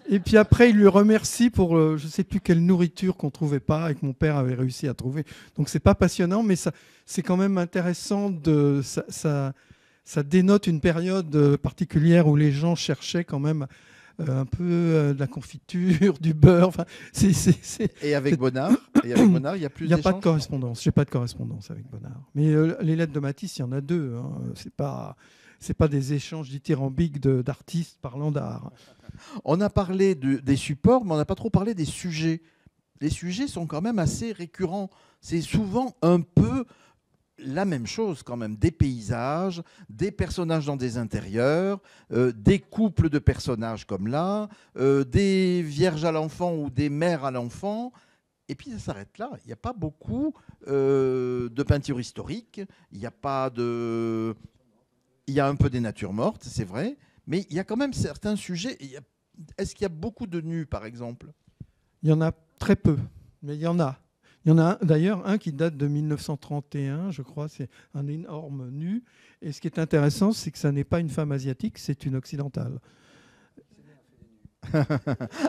Speaker 3: Et puis après, il lui remercie pour je ne sais plus quelle nourriture qu'on ne trouvait pas et que mon père avait réussi à trouver. Donc, ce n'est pas passionnant, mais c'est quand même intéressant. Ça dénote une période particulière où les gens cherchaient quand même un peu de la confiture, du beurre. Enfin,
Speaker 1: Et avec Bonnard, il y a plus d'échanges?
Speaker 3: Il n'y a pas de correspondance. Je n'ai pas de correspondance avec Bonnard. Mais les lettres de Matisse, il y en a deux. Hein. C'est pas des échanges dithyrambiques d'artistes parlant d'art.
Speaker 1: On a parlé des supports, mais on n'a pas trop parlé des sujets. Les sujets sont quand même assez récurrents. C'est souvent un peu la même chose quand même. Des paysages, des personnages dans des intérieurs, des couples de personnages comme là, des vierges à l'enfant ou des mères à l'enfant. Et puis ça s'arrête là. Il n'y a pas beaucoup de peinture historique. Il n'y a pas de... Il y a un peu des natures mortes, c'est vrai. Mais il y a quand même certains sujets. Est-ce qu'il y a beaucoup de nus, par exemple?
Speaker 3: Il y en a très peu, mais il y en a. Il y en a d'ailleurs un qui date de 1931, je crois. C'est un énorme nu. Et ce qui est intéressant, c'est que ça n'est pas une femme asiatique, c'est une occidentale.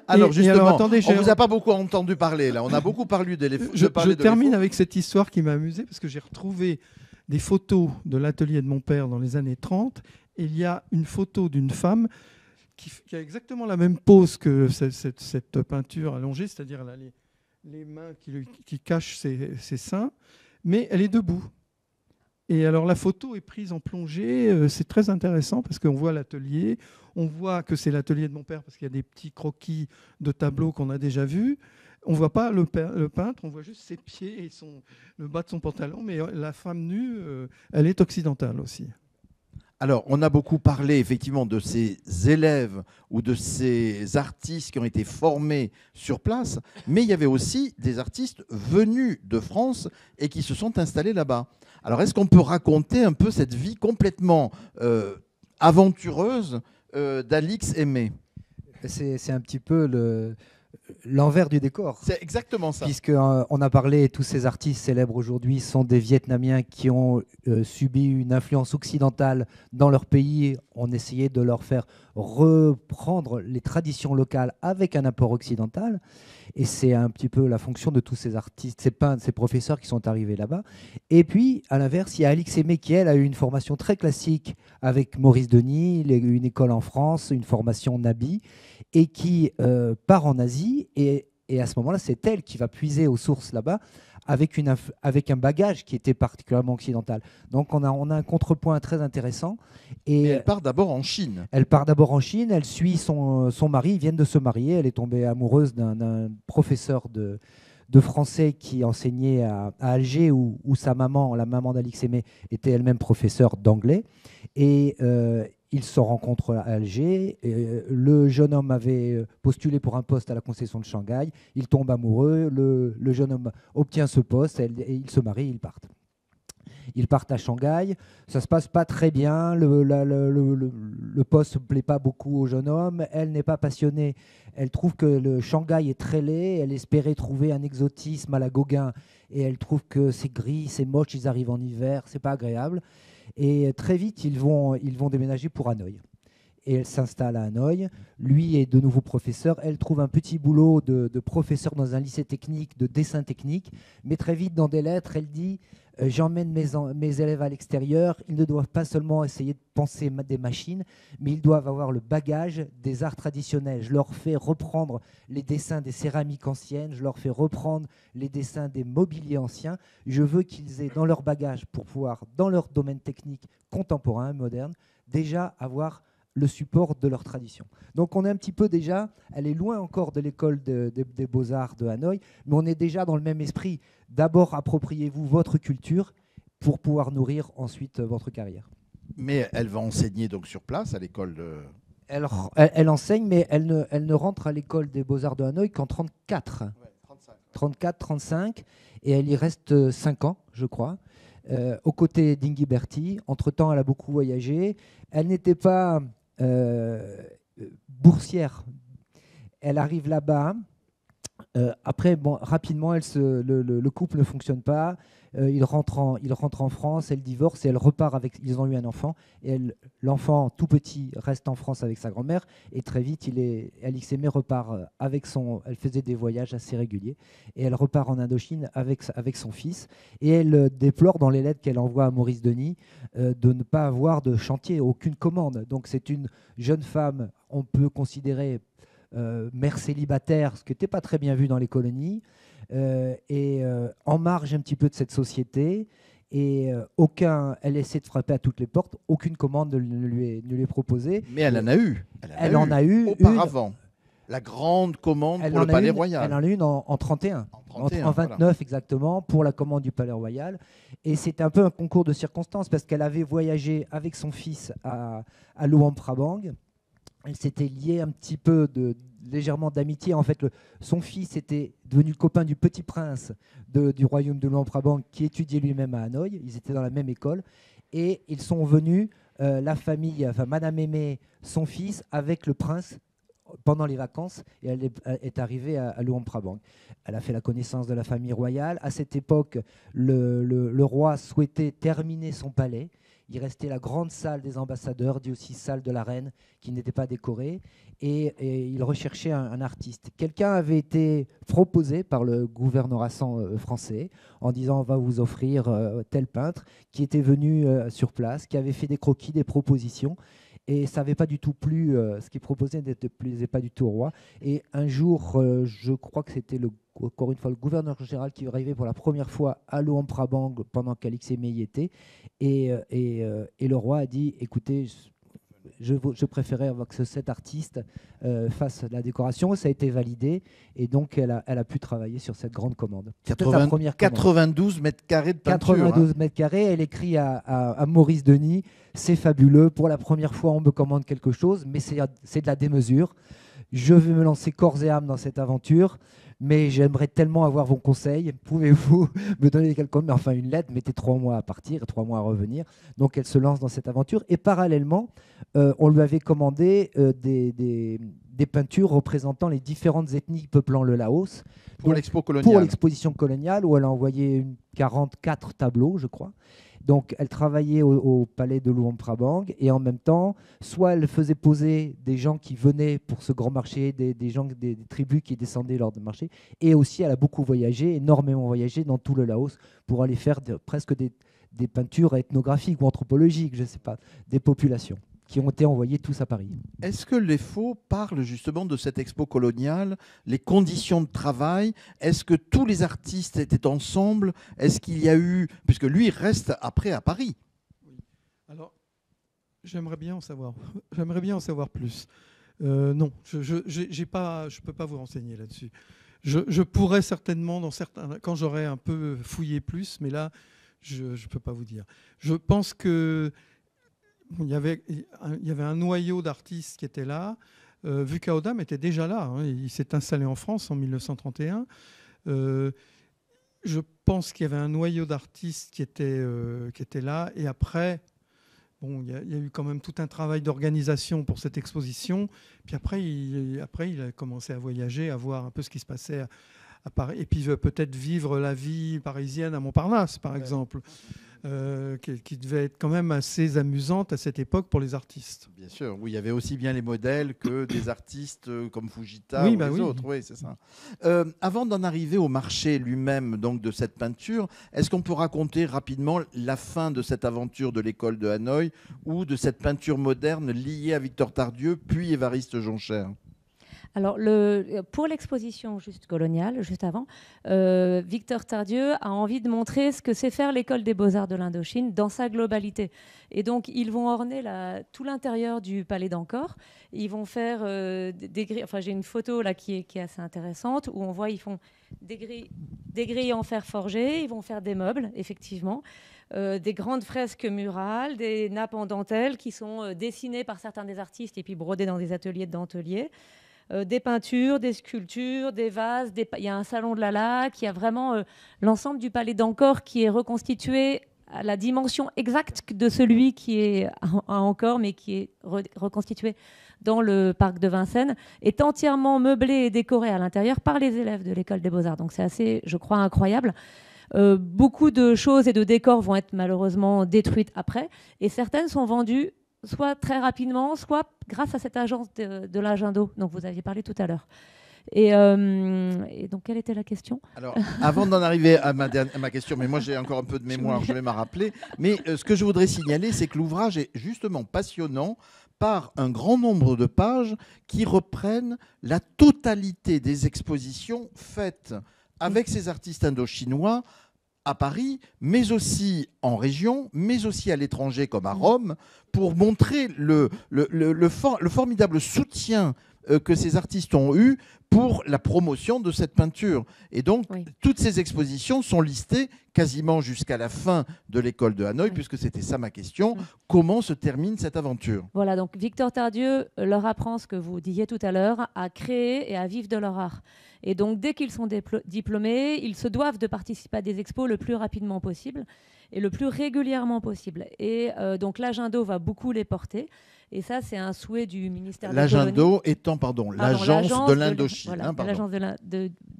Speaker 1: Alors justement,
Speaker 3: attendez,
Speaker 1: on vous a pas beaucoup entendu parler là. On a beaucoup parlé d'éléphants.
Speaker 3: Je termine avec cette histoire qui m'a amusé parce que j'ai retrouvé des photos de l'atelier de mon père dans les années 30. Et il y a une photo d'une femme qui a exactement la même pose que cette peinture allongée, c'est-à-dire les mains qui cachent ses seins, mais elle est debout. Et alors la photo est prise en plongée, c'est très intéressant parce qu'on voit l'atelier, on voit que c'est l'atelier de mon père parce qu'il y a des petits croquis de tableaux qu'on a déjà vus. On ne voit pas le peintre, on voit juste ses pieds et le bas de son pantalon, mais la femme nue, elle est occidentale aussi.
Speaker 1: Alors, on a beaucoup parlé effectivement de ces élèves ou de ces artistes qui ont été formés sur place, mais il y avait aussi des artistes venus de France et qui se sont installés là-bas. Alors, est-ce qu'on peut raconter un peu cette vie complètement aventureuse d'Alix Aimé ?
Speaker 4: C'est un petit peu l'envers du décor.
Speaker 1: C'est exactement ça.
Speaker 4: Puisqu'on a parlé, tous ces artistes célèbres aujourd'hui sont des Vietnamiens qui ont subi une influence occidentale dans leur pays. On essayait de leur faire reprendre les traditions locales avec un apport occidental. Et c'est un petit peu la fonction de tous ces artistes, ces peintres, ces professeurs qui sont arrivés là-bas. Et puis, à l'inverse, il y a Alix Aimé qui, elle, a eu une formation très classique avec Maurice Denis, une école en France, une formation Nabi, et qui part en Asie. Et à ce moment-là, c'est elle qui va puiser aux sources là-bas avec un bagage qui était particulièrement occidental. Donc on a un contrepoint très intéressant. Et
Speaker 1: elle part d'abord en Chine.
Speaker 4: Elle part d'abord en Chine, elle suit son mari, ils viennent de se marier, elle est tombée amoureuse d'un professeur de français qui enseignait à Alger, où sa maman, la maman d'Alix Aimé, était elle-même professeure d'anglais. Et ils se rencontrent à Alger. Le jeune homme avait postulé pour un poste à la concession de Shanghai. Il tombe amoureux. Le jeune homme obtient ce poste et ils se marient. Ils partent. Ils partent à Shanghai. Ça se passe pas très bien. Le poste ne plaît pas beaucoup au jeune homme. Elle n'est pas passionnée. Elle trouve que le Shanghai est très laid. Elle espérait trouver un exotisme à la Gauguin. Et elle trouve que c'est gris, c'est moche. Ils arrivent en hiver. C'est pas agréable. Et très vite, ils vont déménager pour Hanoï. Et elle s'installe à Hanoï. Lui est de nouveau professeur. Elle trouve un petit boulot de professeur dans un lycée technique de dessin technique. Mais très vite, dans des lettres, elle dit j'emmène mes élèves à l'extérieur. Ils ne doivent pas seulement essayer de penser des machines, mais ils doivent avoir le bagage des arts traditionnels. Je leur fais reprendre les dessins des céramiques anciennes. Je leur fais reprendre les dessins des mobiliers anciens. Je veux qu'ils aient dans leur bagage, pour pouvoir, dans leur domaine technique contemporain, moderne, déjà avoir le support de leur tradition. Donc on est un petit peu déjà, elle est loin encore de l'école des beaux-arts de Hanoï, mais on est déjà dans le même esprit. D'abord, appropriez-vous votre culture pour pouvoir nourrir ensuite votre carrière.
Speaker 1: Mais elle va enseigner donc sur place à l'école de...
Speaker 4: Elle enseigne, mais elle ne rentre à l'école des beaux-arts de Hanoï qu'en 34. Ouais, 34, 35, et elle y reste 5 ans, je crois. Aux côtés d'Ingi Berti. Entre-temps, elle a beaucoup voyagé. Elle n'était pas boursière. Elle arrive là-bas. Après, rapidement, le couple ne fonctionne pas. Il rentre en France, elle divorce et elle repart avec. Ils ont eu un enfant et l'enfant tout petit reste en France avec sa grand-mère et très vite, Alix Aimé repart avec son. Elle faisait des voyages assez réguliers et elle repart en Indochine avec son fils et elle déplore dans les lettres qu'elle envoie à Maurice Denis de ne pas avoir de chantier, aucune commande. Donc c'est une jeune femme, on peut considérer mère célibataire, ce qui n'était pas très bien vu dans les colonies. En marge un petit peu de cette société et elle essaie de frapper à toutes les portes, aucune commande ne lui est proposée.
Speaker 1: Mais elle en a eu.
Speaker 4: Elle en a eu
Speaker 1: auparavant. La grande commande pour le Palais Royal.
Speaker 4: Elle en a eu en 31, en 29 voilà. Exactement, pour la commande du Palais Royal. Et c'était un peu un concours de circonstances parce qu'elle avait voyagé avec son fils à Luang Prabang. Elle s'était liée un petit peu légèrement d'amitié. En fait, son fils était devenu le copain du petit prince du royaume de Luang Prabang qui étudiait lui-même à Hanoï. Ils étaient dans la même école. Et ils sont venus, la famille, enfin Madame Aimé, son fils, avec le prince pendant les vacances. Et elle est arrivée à Luang Prabang. Elle a fait la connaissance de la famille royale. À cette époque, le roi souhaitait terminer son palais. Il restait la grande salle des ambassadeurs, dit aussi salle de la reine, qui n'était pas décorée. Et il recherchait un artiste. Quelqu'un avait été proposé par le gouvernorat français en disant on va vous offrir tel peintre, qui était venu sur place, qui avait fait des croquis, des propositions. Et ça n'avait pas du tout plu, ce qu'il proposait ne plaisait pas du tout au roi. Et un jour, je crois que c'était encore une fois le gouverneur général qui arrivait pour la première fois à Luang Prabang pendant qu'Alix Aimé y était. Et le roi a dit, écoutez, je préférais que cet artiste fasse la décoration. Ça a été validé et donc elle a pu travailler sur cette grande commande.
Speaker 1: 92 mètres carrés de peinture.
Speaker 4: 92 mètres carrés. Elle écrit à Maurice Denis, c'est fabuleux. Pour la première fois, on me commande quelque chose, mais c'est de la démesure. Je vais me lancer corps et âme dans cette aventure, mais j'aimerais tellement avoir vos conseils. Pouvez-vous me donner une lettre, mettez 3 mois à partir et 3 mois à revenir. Donc elle se lance dans cette aventure. Et parallèlement, on lui avait commandé des peintures représentant les différentes ethnies peuplant le Laos.
Speaker 1: Pour l'expo coloniale.
Speaker 4: Pour l'exposition coloniale, où elle a envoyé 44 tableaux, je crois. Donc, elle travaillait au palais de Luang Prabang et en même temps, soit elle faisait poser des gens qui venaient pour ce grand marché, des tribus qui descendaient lors du marché, et aussi elle a beaucoup voyagé, énormément voyagé dans tout le Laos pour aller faire presque des peintures ethnographiques ou anthropologiques, je ne sais pas, des populations qui ont été envoyés tous à Paris.
Speaker 1: Est-ce que les faux parlent justement de cette expo coloniale, les conditions de travail? Est-ce que tous les artistes étaient ensemble? Est-ce qu'il y a eu... Puisque lui, il reste après à Paris.
Speaker 3: Oui. Alors, j'aimerais bien en savoir plus. Non, je ne peux pas vous renseigner là-dessus. Je pourrais certainement, quand j'aurai un peu fouillé plus, mais là, je ne peux pas vous dire. Je pense que il y avait un noyau d'artistes qui était là. Vukaodam était déjà là. Hein, il s'est installé en France en 1931. Je pense qu'il y avait un noyau d'artistes qui était là. Et après, bon, il y a eu quand même tout un travail d'organisation pour cette exposition. Puis après, il a commencé à voyager, à voir un peu ce qui se passait à Paris. Et puis peut-être vivre la vie parisienne à Montparnasse, par exemple. Qui devait être quand même assez amusante à cette époque pour les artistes.
Speaker 1: Bien sûr, oui, il y avait aussi bien les modèles que des artistes comme Fujita ou les autres. Oui, c'est ça. Avant d'en arriver au marché lui-même donc de cette peinture, est-ce qu'on peut raconter rapidement la fin de cette aventure de l'école de Hanoï ou de cette peinture moderne liée à Victor Tardieu puis Évariste Joncher?
Speaker 2: Alors, pour l'exposition coloniale, juste avant, Victor Tardieu a envie de montrer ce que sait faire l'école des beaux-arts de l'Indochine dans sa globalité. Et donc, ils vont orner tout l'intérieur du palais d'Angkor. Ils vont faire des grilles. Enfin, j'ai une photo là qui est assez intéressante où on voit ils font des grilles en fer forgé. Ils vont faire des meubles, effectivement. Des grandes fresques murales, des nappes en dentelle qui sont dessinées par certains des artistes et puis brodées dans des ateliers de denteliers. Des peintures, des sculptures, des vases. Il y a un salon de la laque. Il y a vraiment l'ensemble du palais d'Angkor qui est reconstitué à la dimension exacte de celui qui est à Angkor, mais qui est reconstitué dans le parc de Vincennes, est entièrement meublé et décoré à l'intérieur par les élèves de l'école des Beaux-Arts. Donc c'est assez, je crois, incroyable. Beaucoup de choses et de décors vont être malheureusement détruites après, et certaines sont vendues soit très rapidement, soit grâce à cette agence de l'Agendo dont vous aviez parlé tout à l'heure. Et donc, quelle était la question?
Speaker 1: Alors, avant d'en arriver à ma question, mais moi j'ai encore un peu de mémoire, je vais m'en rappeler. Mais ce que je voudrais signaler, c'est que l'ouvrage est justement passionnant par un grand nombre de pages qui reprennent la totalité des expositions faites avec ces artistes indo-chinois à Paris, mais aussi en région, mais aussi à l'étranger comme à Rome, pour montrer le formidable soutien que ces artistes ont eu pour la promotion de cette peinture. Et donc, toutes ces expositions sont listées quasiment jusqu'à la fin de l'école de Hanoï, puisque c'était ça ma question. Comment se termine cette aventure? Voilà,
Speaker 2: donc Victor Tardieu leur apprend ce que vous disiez tout à l'heure, à créer et à vivre de leur art. Et donc, dès qu'ils sont diplômés, ils se doivent de participer à des expos le plus rapidement possible et le plus régulièrement possible. Et donc, l'Agendo va beaucoup les porter. Et ça, c'est un souhait du ministère de l'Agendo
Speaker 1: étant, l'agence de l'Indochine.
Speaker 2: Voilà, l'agence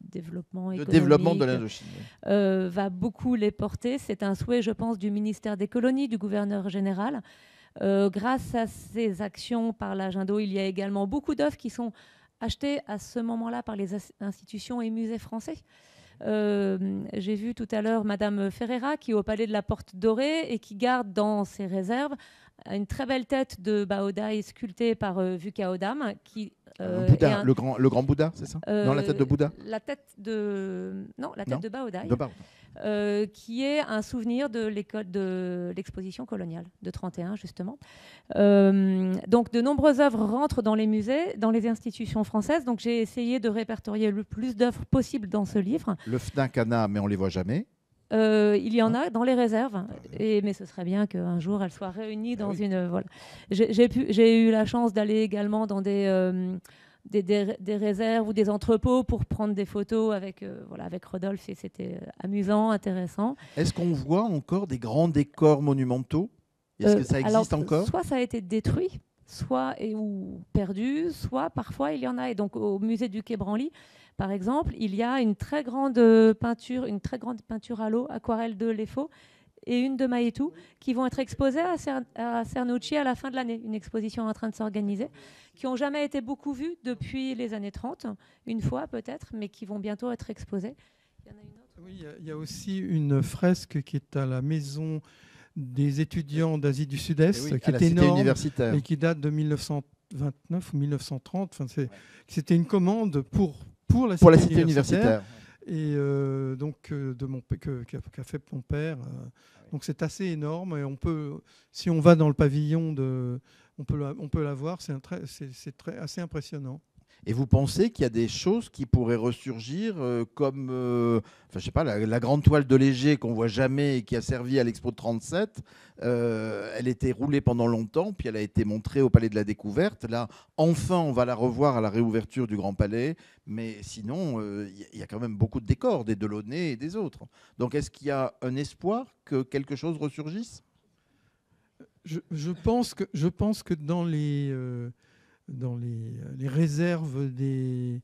Speaker 2: développement
Speaker 1: de
Speaker 2: économique,
Speaker 1: développement de l'Indochine.
Speaker 2: va beaucoup les porter. C'est un souhait, je pense, du ministère des Colonies, du gouverneur général. Grâce à ces actions par l'Agendo, il y a également beaucoup d'œuvres qui sont achetées à ce moment-là par les institutions et musées français. J'ai vu tout à l'heure Madame Ferreira qui est au Palais de la Porte Dorée et qui garde dans ses réserves une très belle tête de Baodai sculptée par Vuka Odam.
Speaker 1: Bouddha, le grand Bouddha, c'est ça? Non, la tête de Bouddha?
Speaker 2: La tête de Baodai.
Speaker 1: De Baodai.
Speaker 2: Qui est un souvenir de l'exposition coloniale de 31 justement. Donc de nombreuses œuvres rentrent dans les musées, dans les institutions françaises. Donc j'ai essayé de répertorier le plus d'œuvres possible dans ce livre.
Speaker 1: Le FNAC en a, mais on les voit jamais.
Speaker 2: Il y en a dans les réserves, mais ce serait bien qu'un jour elles soient réunies dans une. Voilà. J'ai eu la chance d'aller également dans des réserves ou des entrepôts pour prendre des photos avec Rodolphe, et c'était amusant, intéressant.
Speaker 1: Est-ce qu'on voit encore des grands décors monumentaux? Est-ce que ça existe encore?
Speaker 2: Soit ça a été détruit, ou perdu, soit parfois il y en a. Et donc au musée du Quai Branly, par exemple, il y a une très grande peinture à l'eau, aquarelle de Lefaux et une de Maetou, qui vont être exposées à Cernucci à la fin de l'année. Une exposition en train de s'organiser, qui n'ont jamais été beaucoup vues depuis les années 30, une fois peut-être, mais qui vont bientôt être exposées. Il y en a une autre.
Speaker 3: Oui, il y a aussi une fresque qui est à la maison des étudiants d'Asie du Sud-Est, qui est énorme et qui date de 1929 ou 1930. Enfin, c'était une commande pour la cité universitaire. Et qu'a fait mon père. Donc c'est assez énorme. Et si on va dans le pavillon, on peut la voir. C'est assez impressionnant.
Speaker 1: Et vous pensez qu'il y a des choses qui pourraient ressurgir comme je sais pas, la grande toile de Léger qu'on voit jamais et qui a servi à l'Expo de 37, elle était roulée pendant longtemps, puis elle a été montrée au Palais de la Découverte. Là, enfin, on va la revoir à la réouverture du Grand Palais. Mais sinon, il y a quand même beaucoup de décors, des Delaunay et des autres. Donc, est-ce qu'il y a un espoir que quelque chose ressurgisse?
Speaker 3: Je pense que dans les réserves des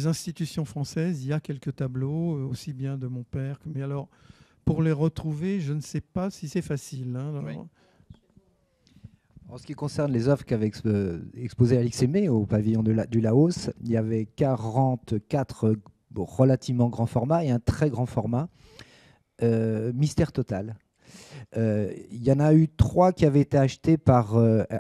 Speaker 3: institutions françaises, il y a quelques tableaux, aussi bien de mon père. Mais alors, pour les retrouver, je ne sais pas si c'est facile.
Speaker 1: Oui.
Speaker 4: En ce qui concerne les œuvres qu'avait exposées Alix Aimé au pavillon du Laos, il y avait 44 relativement grands formats et un très grand format, Mystère total. Il y en a eu 3 qui avaient été achetés par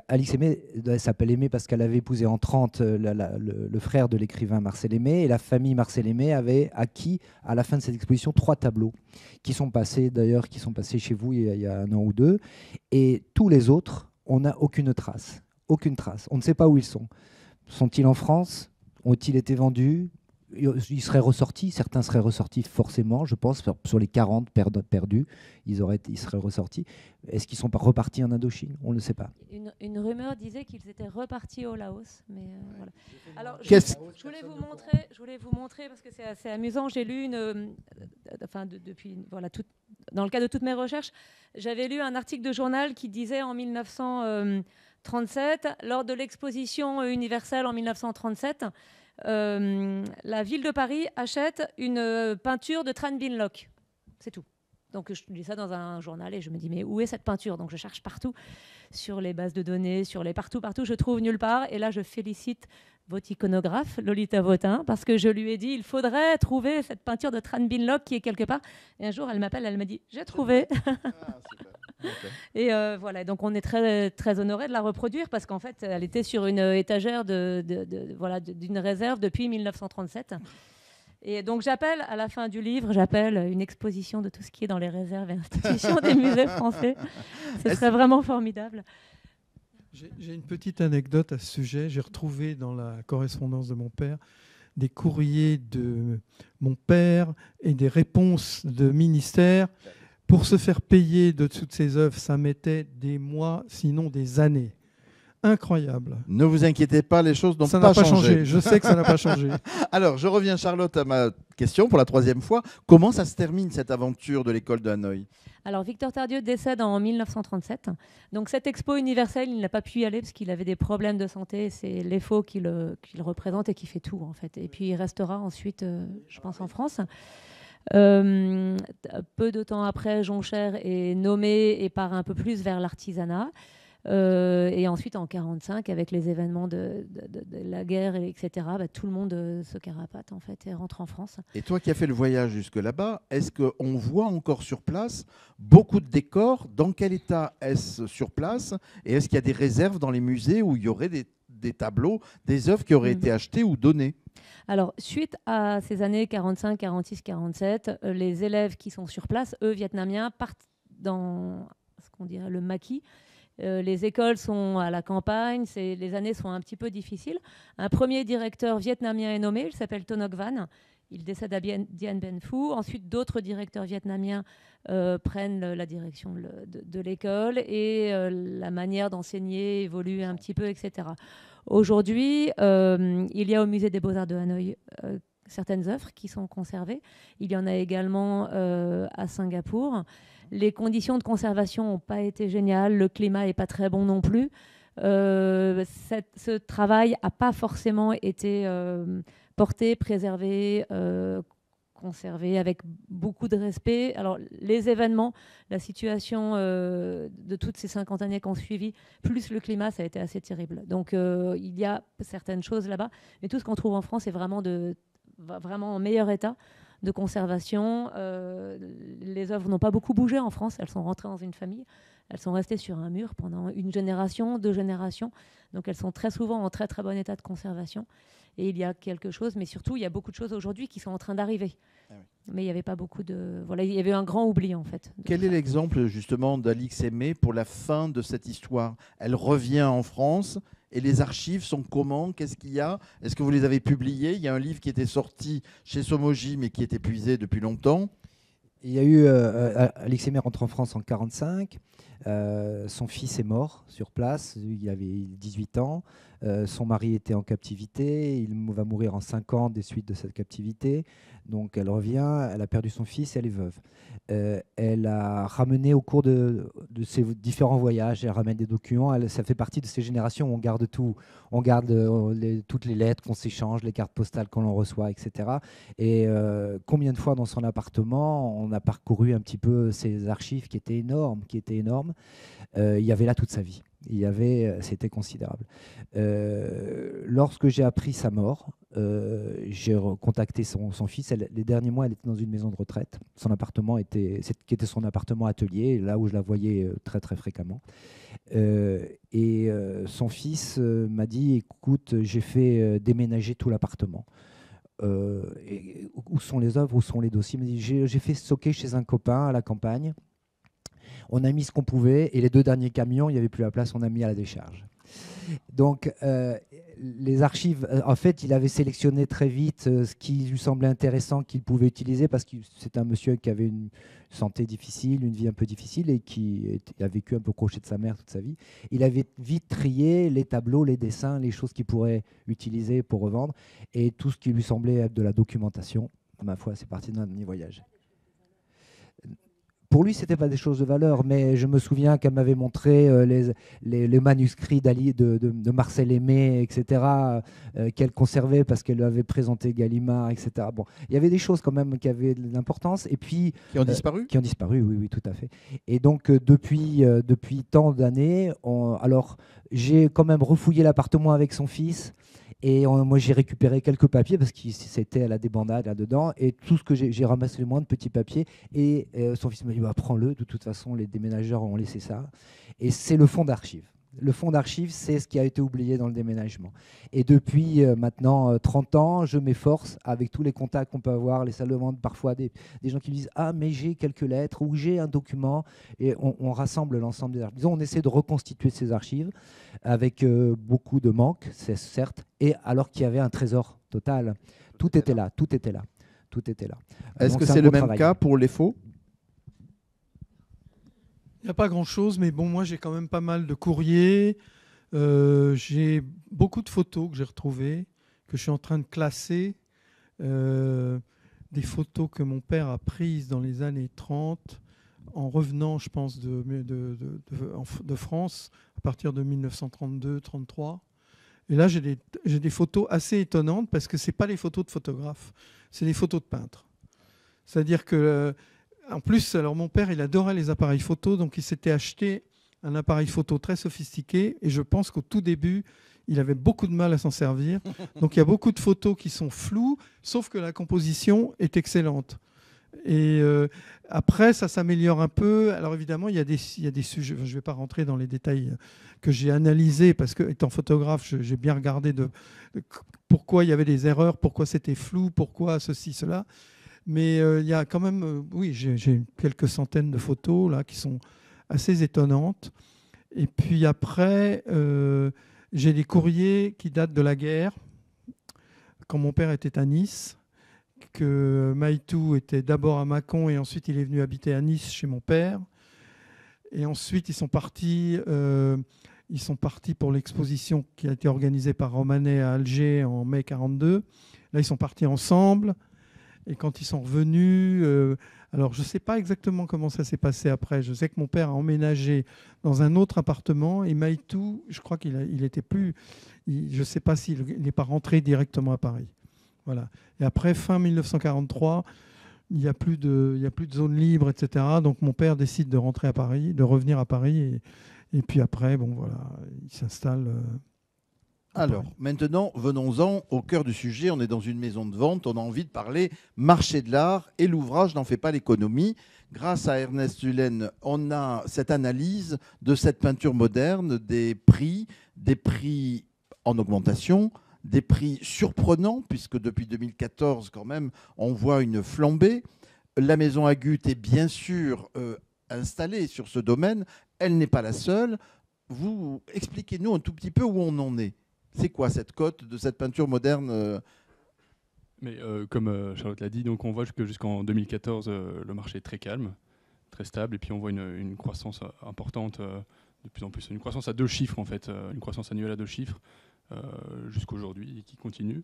Speaker 4: Alix Aimé. Elle s'appelle Aimé parce qu'elle avait épousé en 30 le frère de l'écrivain Marcel Aimé, et la famille Marcel Aimé avait acquis à la fin de cette exposition 3 tableaux qui sont passés chez vous il y a un an ou 2, et tous les autres, on n'a aucune trace. On ne sait pas où ils sont. Sont-ils en France? Ont-ils été vendus? Ils seraient ressortis, certains seraient ressortis forcément, je pense, sur les 40 perdus, ils seraient ressortis. Est-ce qu'ils sont repartis en Indochine? On ne le sait pas.
Speaker 2: Une rumeur disait qu'ils étaient repartis au Laos, mais voilà. Alors, je voulais vous montrer parce que c'est assez amusant. J'ai lu dans le cadre de toutes mes recherches, j'avais lu un article de journal qui disait en 1937, lors de l'exposition universelle en 1937. La ville de Paris achète une peinture de Tran Binh Loc. C'est tout. Donc je lis ça dans un journal et je me dis mais où est cette peinture? Donc je cherche partout sur les bases de données, partout, je trouve nulle part. Et là je félicite votre iconographe Lolita Votin parce que je lui ai dit il faudrait trouver cette peinture de Tran Binh Loc qui est quelque part. Et un jour elle m'appelle, elle me dit j'ai trouvé. Okay. Et voilà, donc on est très, très honoré de la reproduire parce qu'en fait, elle était sur une étagère d'une réserve depuis 1937. Et donc j'appelle, à la fin du livre, une exposition de tout ce qui est dans les réserves et institutions des musées français. Ce serait vraiment formidable.
Speaker 3: J'ai une petite anecdote à ce sujet. J'ai retrouvé dans la correspondance de mon père des courriers de mon père et des réponses de ministères. Pour se faire payer de toutes ces œuvres, ça mettait des mois, sinon des années. incroyable.
Speaker 1: Ne vous inquiétez pas, les choses n'ont
Speaker 3: Ça
Speaker 1: pas
Speaker 3: n'a pas
Speaker 1: changé.
Speaker 3: changé. Je sais que ça n'a pas changé.
Speaker 1: Alors, je reviens, Charlotte, à ma question pour la 3e fois. Comment ça se termine, cette aventure de l'école de Hanoï?
Speaker 2: Alors, Victor Tardieu décède en 1937. Donc, cette expo universelle, il n'a pas pu y aller parce qu'il avait des problèmes de santé. C'est l'EFO qui le représente et qui fait tout, en fait. Et puis, il restera ensuite, je pense, en France. Peu de temps après, Joncher est nommé et part un peu plus vers l'artisanat. Et ensuite, en 1945, avec les événements de la guerre, etc., tout le monde se carapate en fait, et rentre en France.
Speaker 1: Et toi qui as fait le voyage jusque là-bas, est-ce qu'on voit encore sur place beaucoup de décors? Dans quel état est-ce sur place? Et est-ce qu'il y a des réserves dans les musées où il y aurait des tableaux, des œuvres qui auraient été achetées ou données?
Speaker 2: Alors, suite à ces années 45, 46, 47, les élèves qui sont sur place, eux, vietnamiens, partent dans ce qu'on dirait le maquis. Les écoles sont à la campagne, les années sont un petit peu difficiles. Un premier directeur vietnamien est nommé, il s'appelle Tonoc Van. Il décède à Dien Bien Phu. Ensuite, d'autres directeurs vietnamiens prennent la direction de l'école et la manière d'enseigner évolue un petit peu, etc. Aujourd'hui, il y a au Musée des Beaux-Arts de Hanoï certaines œuvres qui sont conservées. Il y en a également à Singapour. Les conditions de conservation n'ont pas été géniales, le climat n'est pas très bon non plus. Ce travail n'a pas forcément été porté, préservé, conservé avec beaucoup de respect. Alors, les événements, la situation de toutes ces 50 années qui ont suivi, plus le climat, ça a été assez terrible. Donc, il y a certaines choses là-bas, mais tout ce qu'on trouve en France est vraiment en meilleur état de conservation. Les œuvres n'ont pas beaucoup bougé en France. Elles sont rentrées dans une famille. Elles sont restées sur un mur pendant une génération, 2 générations. Donc elles sont très souvent en très très bon état de conservation. Et il y a quelque chose, mais surtout il y a beaucoup de choses aujourd'hui qui sont en train d'arriver. Ah oui. Mais il n'y avait pas beaucoup de... Voilà, il y avait un grand oubli en fait.
Speaker 1: Quel est l'exemple justement d'Alix Aimé pour la fin de cette histoire? Elle revient en France. Et les archives sont comment? Qu'est-ce qu'il y a? Est-ce que vous les avez publiées? Il y a un livre qui était sorti chez Somogy, mais qui est épuisé depuis longtemps.
Speaker 4: Il y a eu Alix Aimé rentre en France en 1945. Son fils est mort sur place. Il avait 18 ans. Son mari était en captivité. Il va mourir en 5 ans des suites de cette captivité. Donc elle revient. Elle a perdu son fils et elle est veuve. Elle a ramené au cours de ses différents voyages, elle ramène des documents. Ça fait partie de ces générations où on garde tout. On garde toutes les lettres qu'on s'échange, les cartes postales qu'on en reçoit, etc. Et combien de fois dans son appartement, on a parcouru un petit peu ses archives qui étaient énormes. Il y avait là toute sa vie. C'était considérable. Lorsque j'ai appris sa mort, j'ai contacté son fils. Les derniers mois, elle était dans une maison de retraite. Son appartement qui était son appartement atelier, là où je la voyais très très fréquemment. Son fils m'a dit, écoute, j'ai fait déménager tout l'appartement. Où sont les œuvres, où sont les dossiers? Il m'a dit, j'ai fait stocker chez un copain à la campagne. On a mis ce qu'on pouvait et les 2 derniers camions, il n'y avait plus la place, on a mis à la décharge. Donc, les archives, en fait, il avait sélectionné très vite ce qui lui semblait intéressant qu'il pouvait utiliser parce que c'est un monsieur qui avait une santé difficile, une vie un peu difficile et qui a vécu un peu crochet de sa mère toute sa vie. Il avait vite trié les tableaux, les dessins, les choses qu'il pourrait utiliser pour revendre et tout ce qui lui semblait être de la documentation. Ma foi, c'est parti d'un dernier voyage. Pour lui, ce n'était pas des choses de valeur, mais je me souviens qu'elle m'avait montré les manuscrits de Marcel Aimé, etc., qu'elle conservait parce qu'elle lui avait présenté Gallimard, etc. Bon, il y avait des choses quand même qui avaient de l'importance. Et puis,
Speaker 1: qui ont disparu?
Speaker 4: Qui ont disparu, oui, tout à fait. Et donc, depuis tant d'années, alors j'ai quand même refouillé l'appartement avec son fils. Et moi, j'ai récupéré quelques papiers parce que c'était à la débandade là-dedans. Et tout ce que j'ai ramassé le moins de petits papiers. Et son fils m'a dit, prends-le. De toute façon, les déménageurs ont laissé ça. Et c'est le fonds d'archives. Le fonds d'archives, c'est ce qui a été oublié dans le déménagement. Et depuis maintenant 30 ans, je m'efforce, avec tous les contacts qu'on peut avoir, les salles de vente, parfois des gens qui me disent « Ah, mais j'ai quelques lettres » ou « J'ai un document ». Et on rassemble l'ensemble des archives. Disons, on essaie de reconstituer ces archives avec beaucoup de manques, c'est certes, et alors qu'il y avait un trésor total. Tout était là.
Speaker 1: Est-ce que c'est le même cas pour les faux?
Speaker 3: Il n'y a pas grand-chose, mais bon, moi j'ai quand même pas mal de courriers, J'ai beaucoup de photos que j'ai retrouvées, que je suis en train de classer. Des photos que mon père a prises dans les années 30, en revenant, je pense, de France, à partir de 1932-33. Et là, j'ai des photos assez étonnantes, parce que ce n'est pas les photos de photographes, c'est des photos de peintres. C'est-à-dire que, en plus, alors mon père, il adorait les appareils photo, donc il s'était acheté un appareil photo très sophistiqué, et je pense qu'au tout début, il avait beaucoup de mal à s'en servir. Donc il y a beaucoup de photos qui sont floues, sauf que la composition est excellente. Et après, ça s'améliore un peu. Alors évidemment, il y a des sujets, je ne vais pas rentrer dans les détails que j'ai analysés, parce que étant photographe, j'ai bien regardé pourquoi il y avait des erreurs, pourquoi c'était flou, pourquoi ceci, cela. Mais il y a quand même, oui, j'ai quelques centaines de photos là, qui sont assez étonnantes. Et puis après... j'ai des courriers qui datent de la guerre, quand mon père était à Nice, que Maïtou était d'abord à Mâcon et ensuite il est venu habiter à Nice chez mon père. Et ensuite ils sont partis pour l'exposition qui a été organisée par Romanet à Alger en mai 1942. Là ils sont partis ensemble. Et quand ils sont revenus, alors je ne sais pas exactement comment ça s'est passé après. Je sais que mon père a emménagé dans un autre appartement et Maïtou, je crois qu'il était plus... je ne sais pas s'il n'est pas rentré directement à Paris. Voilà. Et après, fin 1943, il n'y a plus de zone libre, etc. Donc mon père décide de rentrer à Paris, de revenir à Paris. Et puis après, bon voilà, il s'installe...
Speaker 1: Alors, maintenant, venons-en au cœur du sujet. On est dans une maison de vente, on a envie de parler marché de l'art et l'ouvrage n'en fait pas l'économie. Grâce à Ernest Hullen, on a cette analyse de cette peinture moderne, des prix en augmentation, des prix surprenants, puisque depuis 2014, quand même, on voit une flambée. La maison Agut est bien sûr installée sur ce domaine. Elle n'est pas la seule. Vous expliquez-nous un tout petit peu où on en est. C'est quoi cette cote de cette peinture moderne
Speaker 5: Mais comme Charlotte l'a dit, donc on voit que jusqu'en 2014, le marché est très calme, très stable, et puis on voit une croissance importante, de plus en plus, une croissance à 2 chiffres en fait, une croissance annuelle à 2 chiffres jusqu'aujourd'hui et qui continue.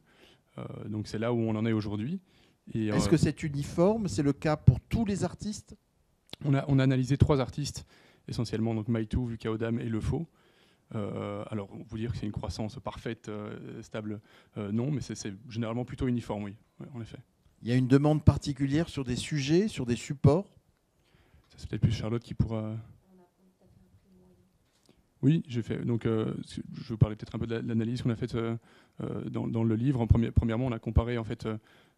Speaker 5: Donc c'est là où on en est aujourd'hui.
Speaker 1: Est-ce que c'est uniforme? C'est le cas pour tous les artistes?
Speaker 5: On a analysé 3 artistes essentiellement, donc Maïtou, Vuka Odam et Le Faux. Alors, vous dire que c'est une croissance parfaite, stable, non, mais c'est généralement plutôt uniforme, oui, en effet.
Speaker 1: Il y a une demande particulière sur des sujets, sur des supports?
Speaker 5: Ça, c'est peut-être plus Charlotte qui pourra... Oui, j'ai fait. Donc, je vais parler peut-être un peu de l'analyse qu'on a faite dans le livre. Premièrement, on a comparé en fait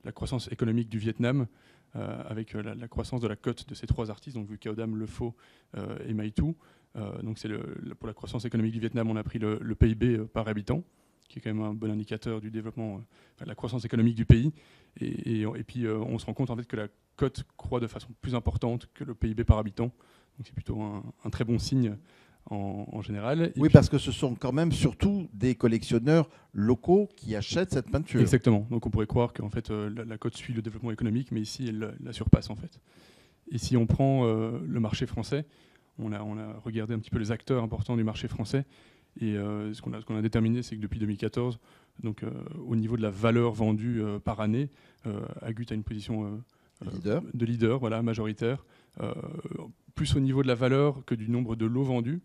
Speaker 5: la croissance économique du Vietnam avec la croissance de la cote de ces 3 artistes, donc Vuka Odam, Le Faux et Maïtou. Donc pour la croissance économique du Vietnam, on a pris le PIB par habitant, qui est quand même un bon indicateur du développement, de la croissance économique du pays. Et puis on se rend compte en fait que la cote croît de façon plus importante que le PIB par habitant. Donc c'est plutôt un très bon signe en général.
Speaker 1: Oui, parce que ce sont quand même surtout des collectionneurs locaux qui achètent cette peinture.
Speaker 5: Exactement. Donc on pourrait croire qu'en fait la cote suit le développement économique, mais ici elle la surpasse en fait. Et si on prend le marché français, on a regardé un petit peu les acteurs importants du marché français. Et ce qu'on a déterminé, c'est que depuis 2014, donc, au niveau de la valeur vendue par année, Agut a une position de leader, voilà, majoritaire, plus au niveau de la valeur que du nombre de lots vendus.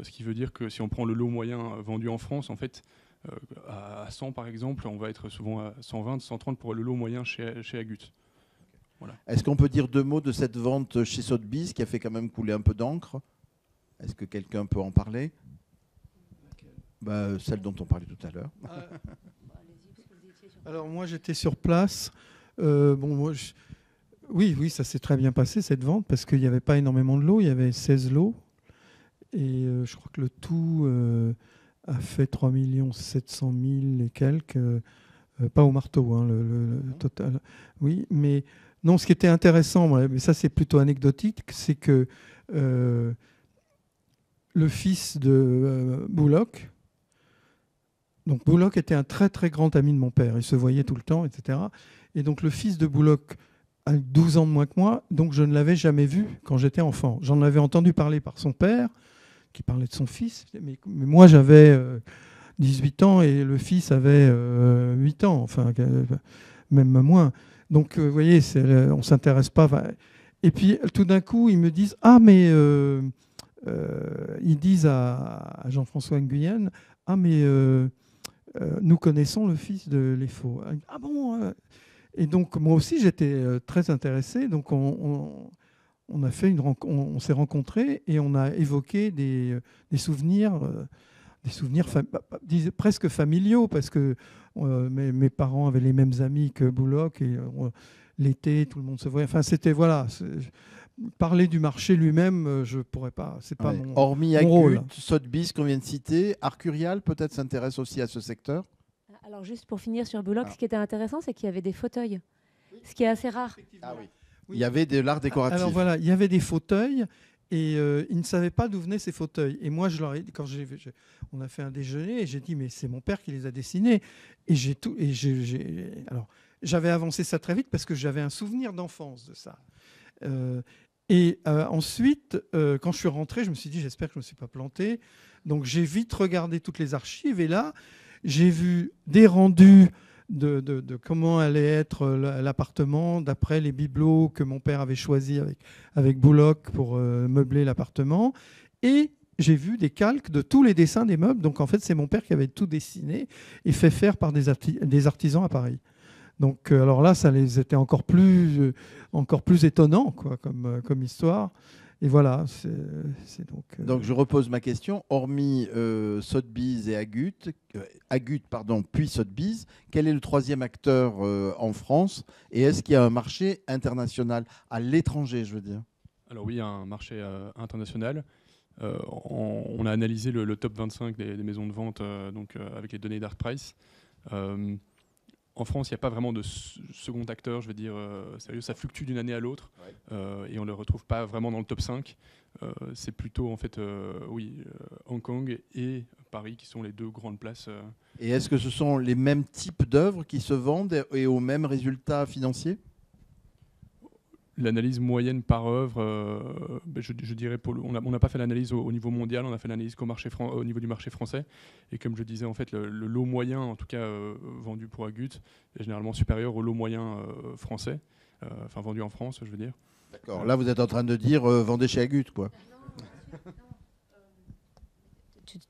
Speaker 5: Ce qui veut dire que si on prend le lot moyen vendu en France, en fait, à 100 par exemple, on va être souvent à 120, 130 pour le lot moyen chez Agut. Voilà.
Speaker 1: Est-ce qu'on peut dire 2 mots de cette vente chez Sotheby's qui a fait quand même couler un peu d'encre? Est-ce que quelqu'un peut en parler? Celle dont on parlait tout à l'heure.
Speaker 3: Alors moi j'étais sur place. Oui, ça s'est très bien passé cette vente parce qu'il n'y avait pas énormément de lots, il y avait 16 lots. Et je crois que le tout a fait 3 700 000 et quelques, pas au marteau, hein, le total. Oui, mais non, ce qui était intéressant, mais ça c'est plutôt anecdotique, c'est que le fils de Bullock, donc Bullock était un très très grand ami de mon père, il se voyait tout le temps, etc. Et donc le fils de Bullock a 12 ans de moins que moi, donc je ne l'avais jamais vu quand j'étais enfant. J'en avais entendu parler par son père, qui parlait de son fils. Mais moi, j'avais 18 ans et le fils avait 8 ans, enfin, même moins. Donc, vous voyez, on ne s'intéresse pas. Et puis, tout d'un coup, ils me disent « Ah, mais... ils disent à Jean-François Nguyen « Ah, mais nous connaissons le fils de Lefaux. » Ah bon Et donc, moi aussi, j'étais très intéressé. Donc, on s'est rencontrés et on a évoqué des souvenirs, presque familiaux, parce que mes parents avaient les mêmes amis que Bouloc et l'été, tout le monde se voyait. Enfin, c'était voilà. Parler du marché lui-même, je pourrais pas. C'est pas mon
Speaker 1: hormis
Speaker 3: mon rôle.
Speaker 1: Agut, Sotheby's qu'on vient de citer, Arcurial peut-être s'intéresse aussi à ce secteur.
Speaker 2: Alors juste pour finir sur Bouloc, ce qui était intéressant, c'est qu'il y avait des fauteuils, ce qui est assez rare.
Speaker 1: Ah oui. Il y avait de l'art décoratif.
Speaker 3: Alors voilà, il y avait des fauteuils et ils ne savaient pas d'où venaient ces fauteuils. Et moi, je leur ai dit, on a fait un déjeuner et j'ai dit, mais c'est mon père qui les a dessinés. Et alors, j'avais avancé ça très vite parce que j'avais un souvenir d'enfance de ça. Ensuite, quand je suis rentré, je me suis dit, j'espère que je ne me suis pas planté. Donc, j'ai vite regardé toutes les archives et là, j'ai vu des rendus de comment allait être l'appartement d'après les bibelots que mon père avait choisis avec Bouloc pour meubler l'appartement. Et j'ai vu des calques de tous les dessins des meubles. Donc, en fait, c'est mon père qui avait tout dessiné et fait faire par des artisans à Paris. Donc, alors là, ça les était encore plus étonnant, quoi, comme histoire. Et voilà.
Speaker 1: Donc, je repose ma question. Hormis Sotheby's et Agut, puis Sotheby's, quel est le troisième acteur en France? Et est-ce qu'il y a un marché international à l'étranger, je veux dire?
Speaker 5: Alors oui, il y a un marché international. On a analysé le top 25 des maisons de vente avec les données d'Artprice. En France, il n'y a pas vraiment de second acteur, je veux dire, sérieux, ça fluctue d'une année à l'autre, et on ne le retrouve pas vraiment dans le top 5. C'est plutôt, en fait, Hong Kong et Paris qui sont les deux grandes places.
Speaker 1: Et est-ce que ce sont les mêmes types d'œuvres qui se vendent et aux mêmes résultats financiers?
Speaker 5: L'analyse moyenne par œuvre, je dirais, on n'a pas fait l'analyse au niveau mondial, on a fait l'analyse au niveau du marché français. Et comme je disais, en fait, le lot moyen, en tout cas vendu pour Agut, est généralement supérieur au lot moyen français, enfin vendu en France, je veux dire.
Speaker 1: D'accord. Là, vous êtes en train de dire vendez chez Agut, quoi.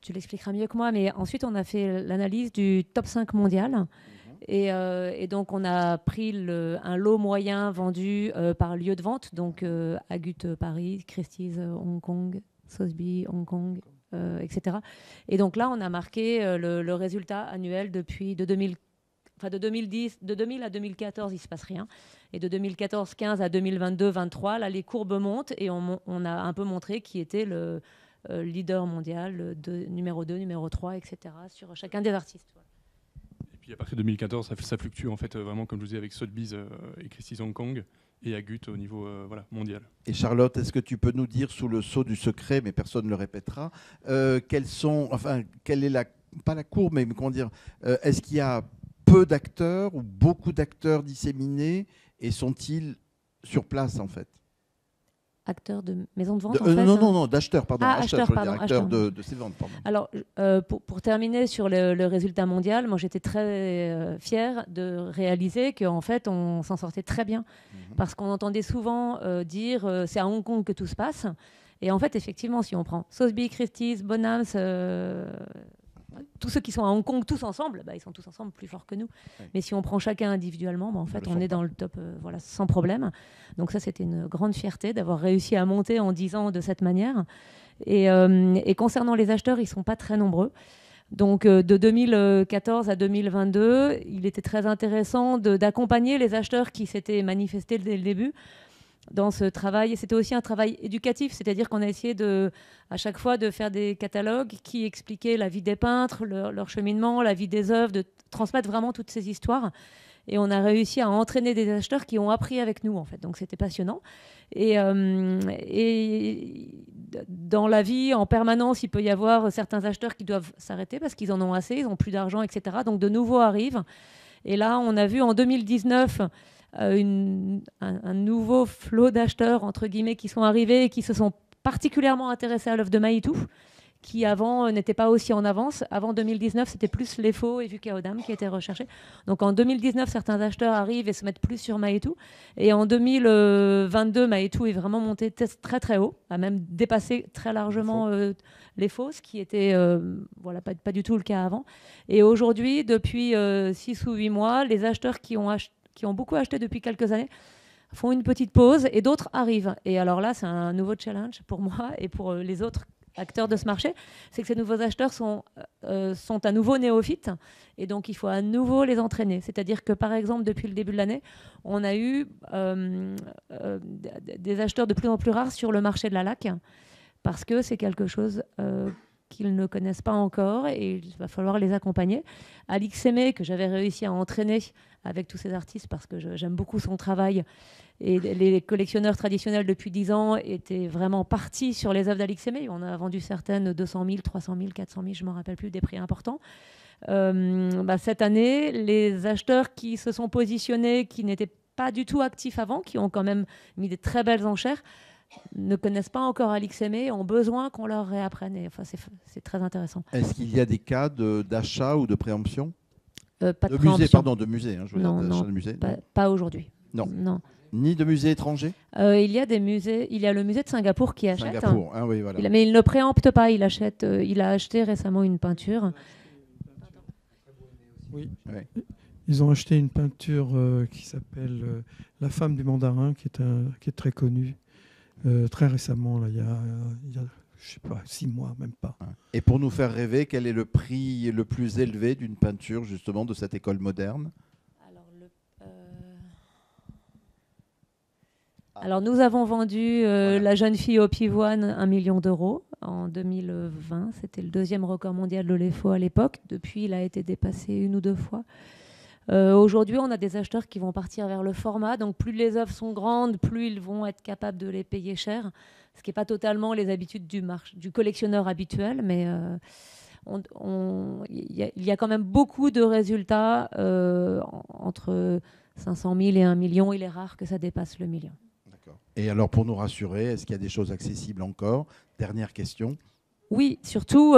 Speaker 2: Tu l'expliqueras mieux que moi, mais ensuite, on a fait l'analyse du top 5 mondial. Et donc, on a pris un lot moyen vendu par lieu de vente, donc Agut Paris, Christie's Hong Kong, Sotheby's Hong Kong, etc. Et donc là, on a marqué le résultat annuel de 2000 à 2014, il ne se passe rien. Et de 2014-15 à 2022-23, là, les courbes montent et on a un peu montré qui était le leader mondial, numéro 2, numéro 3, etc. sur chacun des artistes. Voilà.
Speaker 5: Et puis à partir de 2014, ça fluctue en fait vraiment, comme je vous disais, avec Sotheby's et Christie's Hong Kong et Agut au niveau mondial.
Speaker 1: Et Charlotte, est-ce que tu peux nous dire sous le sceau du secret, mais personne ne le répétera, quelle est pas la courbe, mais comment dire, est-ce qu'il y a peu d'acteurs ou beaucoup d'acteurs disséminés et sont-ils sur place en fait?
Speaker 2: Acteurs de maisons de vente en fait,
Speaker 1: Non, d'acheteurs, pardon.
Speaker 2: Acheteurs
Speaker 1: de ces ventes, pardon.
Speaker 2: Alors, pour terminer sur le résultat mondial, moi j'étais très fière de réaliser qu'en fait on s'en sortait très bien. Parce qu'on entendait souvent dire c'est à Hong Kong que tout se passe. Et en fait, effectivement, si on prend Sotheby's, Christie's, Bonhams, tous ceux qui sont à Hong Kong, tous ensemble, ils sont tous ensemble plus forts que nous. Oui. Mais si on prend chacun individuellement, en fait, on est dans le top sans problème. Donc ça, c'était une grande fierté d'avoir réussi à monter en 10 ans de cette manière. Et concernant les acheteurs, ils ne sont pas très nombreux. Donc de 2014 à 2022, il était très intéressant d'accompagner les acheteurs qui s'étaient manifestés dès le début dans ce travail. C'était aussi un travail éducatif, c'est-à-dire qu'on a essayé à chaque fois de faire des catalogues qui expliquaient la vie des peintres, leur cheminement, la vie des œuvres, de transmettre vraiment toutes ces histoires. Et on a réussi à entraîner des acheteurs qui ont appris avec nous, en fait. Donc c'était passionnant. Et dans la vie, en permanence, il peut y avoir certains acheteurs qui doivent s'arrêter parce qu'ils en ont assez, ils n'ont plus d'argent, etc. Donc de nouveaux arrivent. Et là, on a vu en 2019 un nouveau flot d'acheteurs, entre guillemets, qui sont arrivés et qui se sont particulièrement intéressés à l'œuvre de Maïtou. qui avant n'étaient pas aussi en avance. Avant 2019, c'était plus les faux et Vukaodam qui étaient recherchés. Donc en 2019, certains acheteurs arrivent et se mettent plus sur Maetou. Et en 2022, Maetou est vraiment monté très très haut, a même dépassé très largement les faux, ce qui était voilà, pas du tout le cas avant. Et aujourd'hui, depuis 6 ou 8 mois, les acheteurs qui ont beaucoup acheté depuis quelques années font une petite pause et d'autres arrivent. Et alors là, c'est un nouveau challenge pour moi et pour les autres acteurs de ce marché, c'est que ces nouveaux acheteurs sont à nouveau néophytes et donc il faut à nouveau les entraîner. C'est-à-dire que par exemple, depuis le début de l'année, on a eu des acheteurs de plus en plus rares sur le marché de la laque parce que c'est quelque chose qu'ils ne connaissent pas encore et il va falloir les accompagner. Alix Aimé, que j'avais réussi à entraîner avec tous ces artistes parce que j'aime beaucoup son travail. Et les collectionneurs traditionnels depuis 10 ans étaient vraiment partis sur les œuvres d'Alix Aimé. On a vendu certaines 200 000, 300 000, 400 000, je ne me rappelle plus, des prix importants. Cette année, les acheteurs qui se sont positionnés, qui n'étaient pas du tout actifs avant, qui ont quand même mis des très belles enchères, ne connaissent pas encore Alix Aimé, ont besoin qu'on leur réapprenne. Et, enfin, c'est très intéressant.
Speaker 1: Est-ce qu'il y a des cas d'achat ou de préemption
Speaker 2: Pas de
Speaker 1: musée,
Speaker 2: préemption.
Speaker 1: pardon, de musée. Hein, je veux dire, d'achat de musée.
Speaker 2: Pas aujourd'hui.
Speaker 1: Non. Ni de musée étranger.
Speaker 2: Il y a des musées. Il y a le musée de Singapour qui achète.
Speaker 1: Singapour, ah oui, voilà.
Speaker 2: Mais il ne préempte pas. Il achète. Il a acheté récemment une peinture.
Speaker 3: Oui.
Speaker 1: Ouais.
Speaker 3: Ils ont acheté une peinture qui s'appelle La femme du mandarin, qui est très connue, très récemment, là, il y a je sais pas, 6 mois, même pas.
Speaker 1: Et pour nous faire rêver, quel est le prix le plus élevé d'une peinture justement de cette école moderne?
Speaker 2: Alors nous avons vendu La jeune fille au pivoine 1 million d'euros en 2020. C'était le 2e record mondial de l'EFO à l'époque. Depuis, il a été dépassé 1 ou 2 fois. Aujourd'hui, on a des acheteurs qui vont partir vers le format. Donc plus les œuvres sont grandes, plus ils vont être capables de les payer cher. Ce qui n'est pas totalement les habitudes du collectionneur habituel. Mais il y a quand même beaucoup de résultats entre 500 000 et 1 million. Il est rare que ça dépasse le million.
Speaker 1: Et alors, pour nous rassurer, est-ce qu'il y a des choses accessibles encore? Dernière question.
Speaker 2: Oui, surtout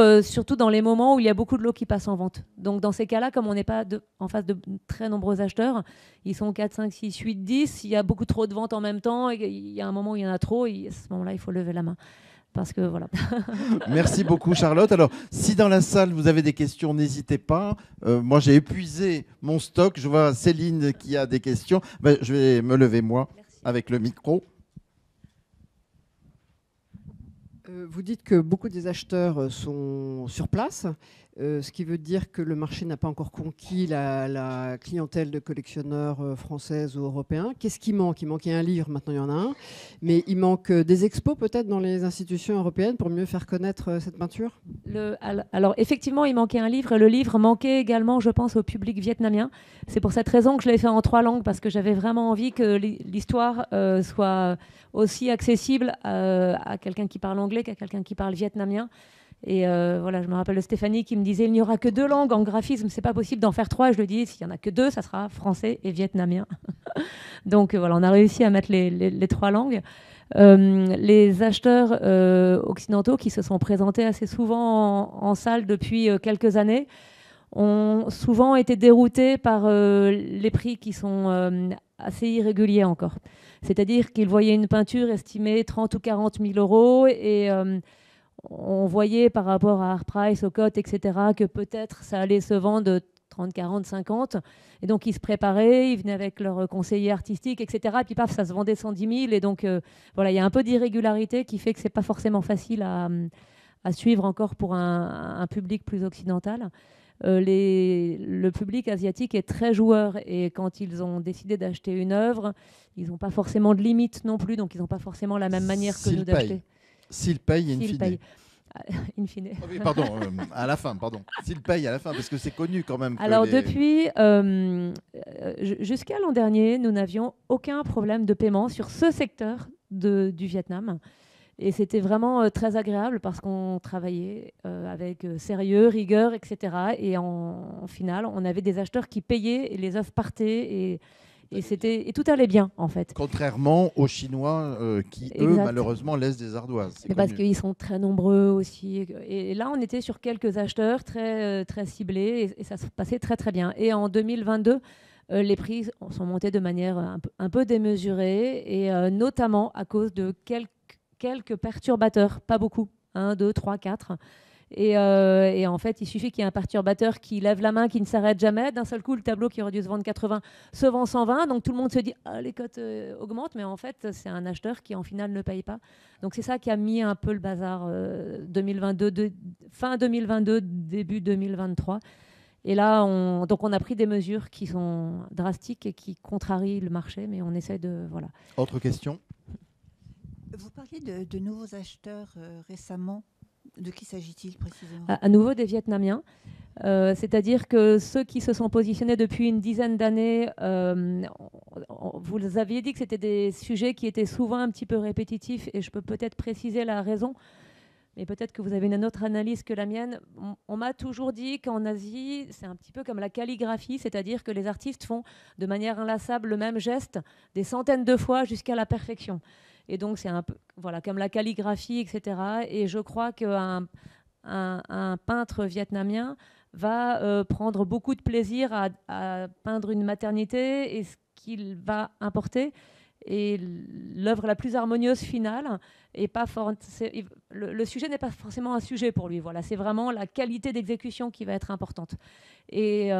Speaker 2: dans les moments où il y a beaucoup de lots qui passent en vente. Donc, dans ces cas-là, comme on n'est pas en face de très nombreux acheteurs, ils sont 4, 5, 6, 8, 10. Il y a beaucoup trop de ventes en même temps. Il y a un moment où il y en a trop. Et à ce moment-là, il faut lever la main. Parce que voilà.
Speaker 1: Merci beaucoup, Charlotte. Alors, si dans la salle, vous avez des questions, n'hésitez pas. Moi, j'ai épuisé mon stock. Je vois Céline qui a des questions. Je vais me lever, moi, avec le micro.
Speaker 6: Vous dites que beaucoup des acheteurs sont sur place, ce qui veut dire que le marché n'a pas encore conquis la clientèle de collectionneurs françaises ou européens. Qu'est-ce qui manque? Il manquait un livre, maintenant il y en a un, mais il manque des expos peut-être dans les institutions européennes pour mieux faire connaître cette peinture?
Speaker 2: Alors effectivement, il manquait un livre, et le livre manquait également, je pense, au public vietnamien. C'est pour cette raison que je l'ai fait en 3 langues, parce que j'avais vraiment envie que l'histoire soit aussi accessible à quelqu'un qui parle anglais qu'à quelqu'un qui parle vietnamien. Et voilà, je me rappelle de Stéphanie qui me disait il n'y aura que 2 langues en graphisme, c'est pas possible d'en faire 3. Et je lui dis s'il n'y en a que 2, ça sera français et vietnamien. Donc voilà, on a réussi à mettre les 3 langues. Les acheteurs occidentaux qui se sont présentés assez souvent en salle depuis quelques années ont souvent été déroutés par les prix qui sont assez irréguliers encore. C'est-à-dire qu'ils voyaient une peinture estimée 30 ou 40 000 euros et on voyait par rapport à Artprice, au cotes, etc., que peut-être ça allait se vendre de 30, 40, 50. Et donc, ils se préparaient, ils venaient avec leur conseiller artistique, etc. Et puis, paf, ça se vendait 110 000. Et donc, voilà, il y a un peu d'irrégularité qui fait que ce n'est pas forcément facile à suivre encore pour un public plus occidental. Le public asiatique est très joueur. Et quand ils ont décidé d'acheter une œuvre, ils n'ont pas forcément de limite non plus. Donc, ils n'ont pas forcément la même manière que nous d'acheter.
Speaker 1: S'il paye, in fine.
Speaker 2: In fine.
Speaker 1: Oh oui, pardon, à la fin, pardon. S'il paye à la fin, parce que c'est connu quand même.
Speaker 2: Alors depuis, jusqu'à l'an dernier, nous n'avions aucun problème de paiement sur ce secteur du Vietnam. Et c'était vraiment très agréable parce qu'on travaillait avec sérieux, rigueur, etc. Et en finale, on avait des acheteurs qui payaient et les œuvres partaient. et tout allait bien, en fait.
Speaker 1: Contrairement aux Chinois qui, eux,
Speaker 2: Exact.
Speaker 1: malheureusement, laissent des ardoises. C'est
Speaker 2: Mais parce
Speaker 1: connu.
Speaker 2: qu'ils sont très nombreux aussi. Et là, on était sur quelques acheteurs très ciblés et ça se passait très très bien. Et en 2022, les prix sont montés de manière un peu démesurée et notamment à cause de quelques perturbateurs, pas beaucoup, 1, 2, 3, 4. Et en fait, il suffit qu'il y ait un perturbateur qui lève la main, qui ne s'arrête jamais. D'un seul coup, le tableau qui aurait dû se vendre 80 se vend 120. Donc tout le monde se dit ah, les cotes augmentent. Mais en fait, c'est un acheteur qui, en final, ne paye pas. Donc c'est ça qui a mis un peu le bazar 2022, fin 2022, début 2023. Et là, on a pris des mesures qui sont drastiques et qui contrarient le marché. Mais on essaie de... Voilà.
Speaker 1: Autre question?
Speaker 7: Vous parliez de nouveaux acheteurs récemment. De qui s'agit-il précisément?
Speaker 2: À nouveau des Vietnamiens. C'est-à-dire que ceux qui se sont positionnés depuis une dizaine d'années, vous aviez dit que c'était des sujets qui étaient souvent un petit peu répétitifs et je peux peut-être préciser la raison, mais peut-être que vous avez une autre analyse que la mienne. On m'a toujours dit qu'en Asie, c'est un petit peu comme la calligraphie, c'est-à-dire que les artistes font de manière inlassable le même geste des centaines de fois jusqu'à la perfection. Et donc, c'est un peu comme la calligraphie, etc. Et je crois qu'un peintre vietnamien va prendre beaucoup de plaisir à peindre une maternité et ce qu'il va importer est l'œuvre la plus harmonieuse finale. Et le sujet n'est pas forcément un sujet pour lui. Voilà, c'est vraiment la qualité d'exécution qui va être importante. Et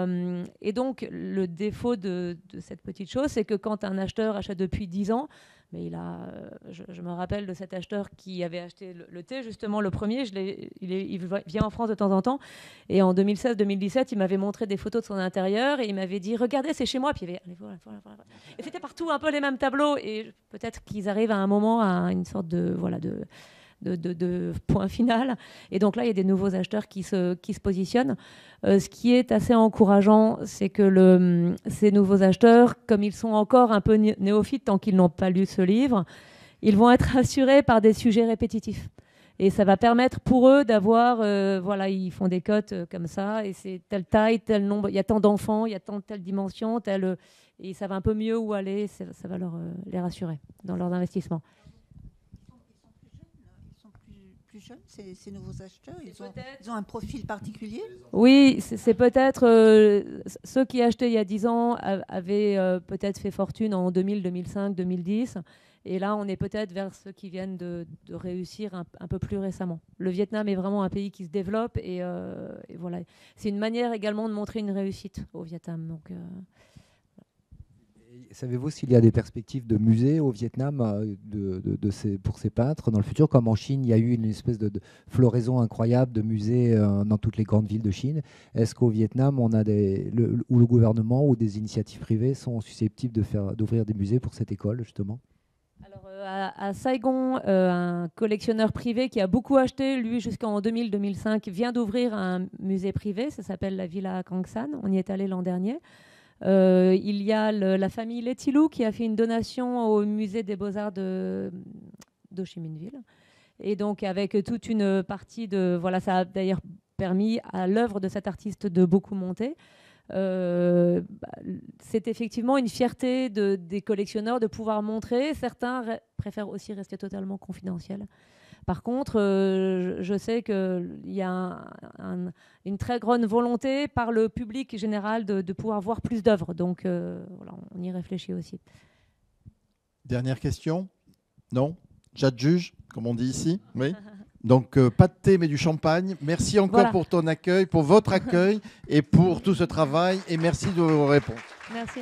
Speaker 2: donc, le défaut de cette petite chose, c'est que quand un acheteur achète depuis 10 ans, mais je me rappelle de cet acheteur qui avait acheté le thé, justement le premier. Il vient en France de temps en temps. Et en 2016-2017, il m'avait montré des photos de son intérieur et il m'avait dit « Regardez, c'est chez moi ». Puis il y avait, voilà. Et c'était partout un peu les mêmes tableaux. Et peut-être qu'ils arrivent à un moment à une sorte de point final. Et donc là, il y a des nouveaux acheteurs qui se positionnent. Ce qui est assez encourageant, c'est que ces nouveaux acheteurs, comme ils sont encore un peu néophytes tant qu'ils n'ont pas lu ce livre, ils vont être assurés par des sujets répétitifs. Et ça va permettre pour eux d'avoir, ils font des cotes comme ça, et c'est telle taille, tel nombre, il y a tant d'enfants, il y a telle dimension, et ils savent un peu mieux où aller, ça va les rassurer dans leurs investissements.
Speaker 7: Plus jeunes, ces nouveaux acheteurs, ils ont un profil particulier?
Speaker 2: Oui, c'est peut-être ceux qui achetaient il y a 10 ans avaient peut-être fait fortune en 2000, 2005, 2010. Et là, on est peut-être vers ceux qui viennent de réussir un peu plus récemment. Le Vietnam est vraiment un pays qui se développe et voilà. C'est une manière également de montrer une réussite au Vietnam. Donc,
Speaker 4: savez-vous s'il y a des perspectives de musée au Vietnam pour ces peintres dans le futur? Comme en Chine, il y a eu une espèce de floraison incroyable de musées dans toutes les grandes villes de Chine. Est-ce qu'au Vietnam, on a où le gouvernement ou des initiatives privées sont susceptibles d'ouvrir des musées pour cette école, justement?
Speaker 2: Alors, à Saigon, un collectionneur privé qui a beaucoup acheté, lui, jusqu'en 2000-2005, vient d'ouvrir un musée privé. Ça s'appelle la Villa Kang San. On y est allé l'an dernier. Il y a la famille Letilou qui a fait une donation au musée des Beaux-Arts d'Ho Chi Minh Ville. Et donc, avec toute une partie ça a d'ailleurs permis à l'œuvre de cet artiste de beaucoup monter. C'est effectivement une fierté des collectionneurs de pouvoir montrer. Certains préfèrent aussi rester totalement confidentiels. Par contre, je sais qu'il y a une très grande volonté par le public général de pouvoir voir plus d'œuvres. Donc, on y réfléchit aussi.
Speaker 1: Dernière question? Non? J'adjuge, comme on dit ici? Oui. Donc, pas de thé, mais du champagne. Merci encore pour ton accueil, pour votre accueil et pour tout ce travail. Et merci de vos réponses.
Speaker 2: Merci.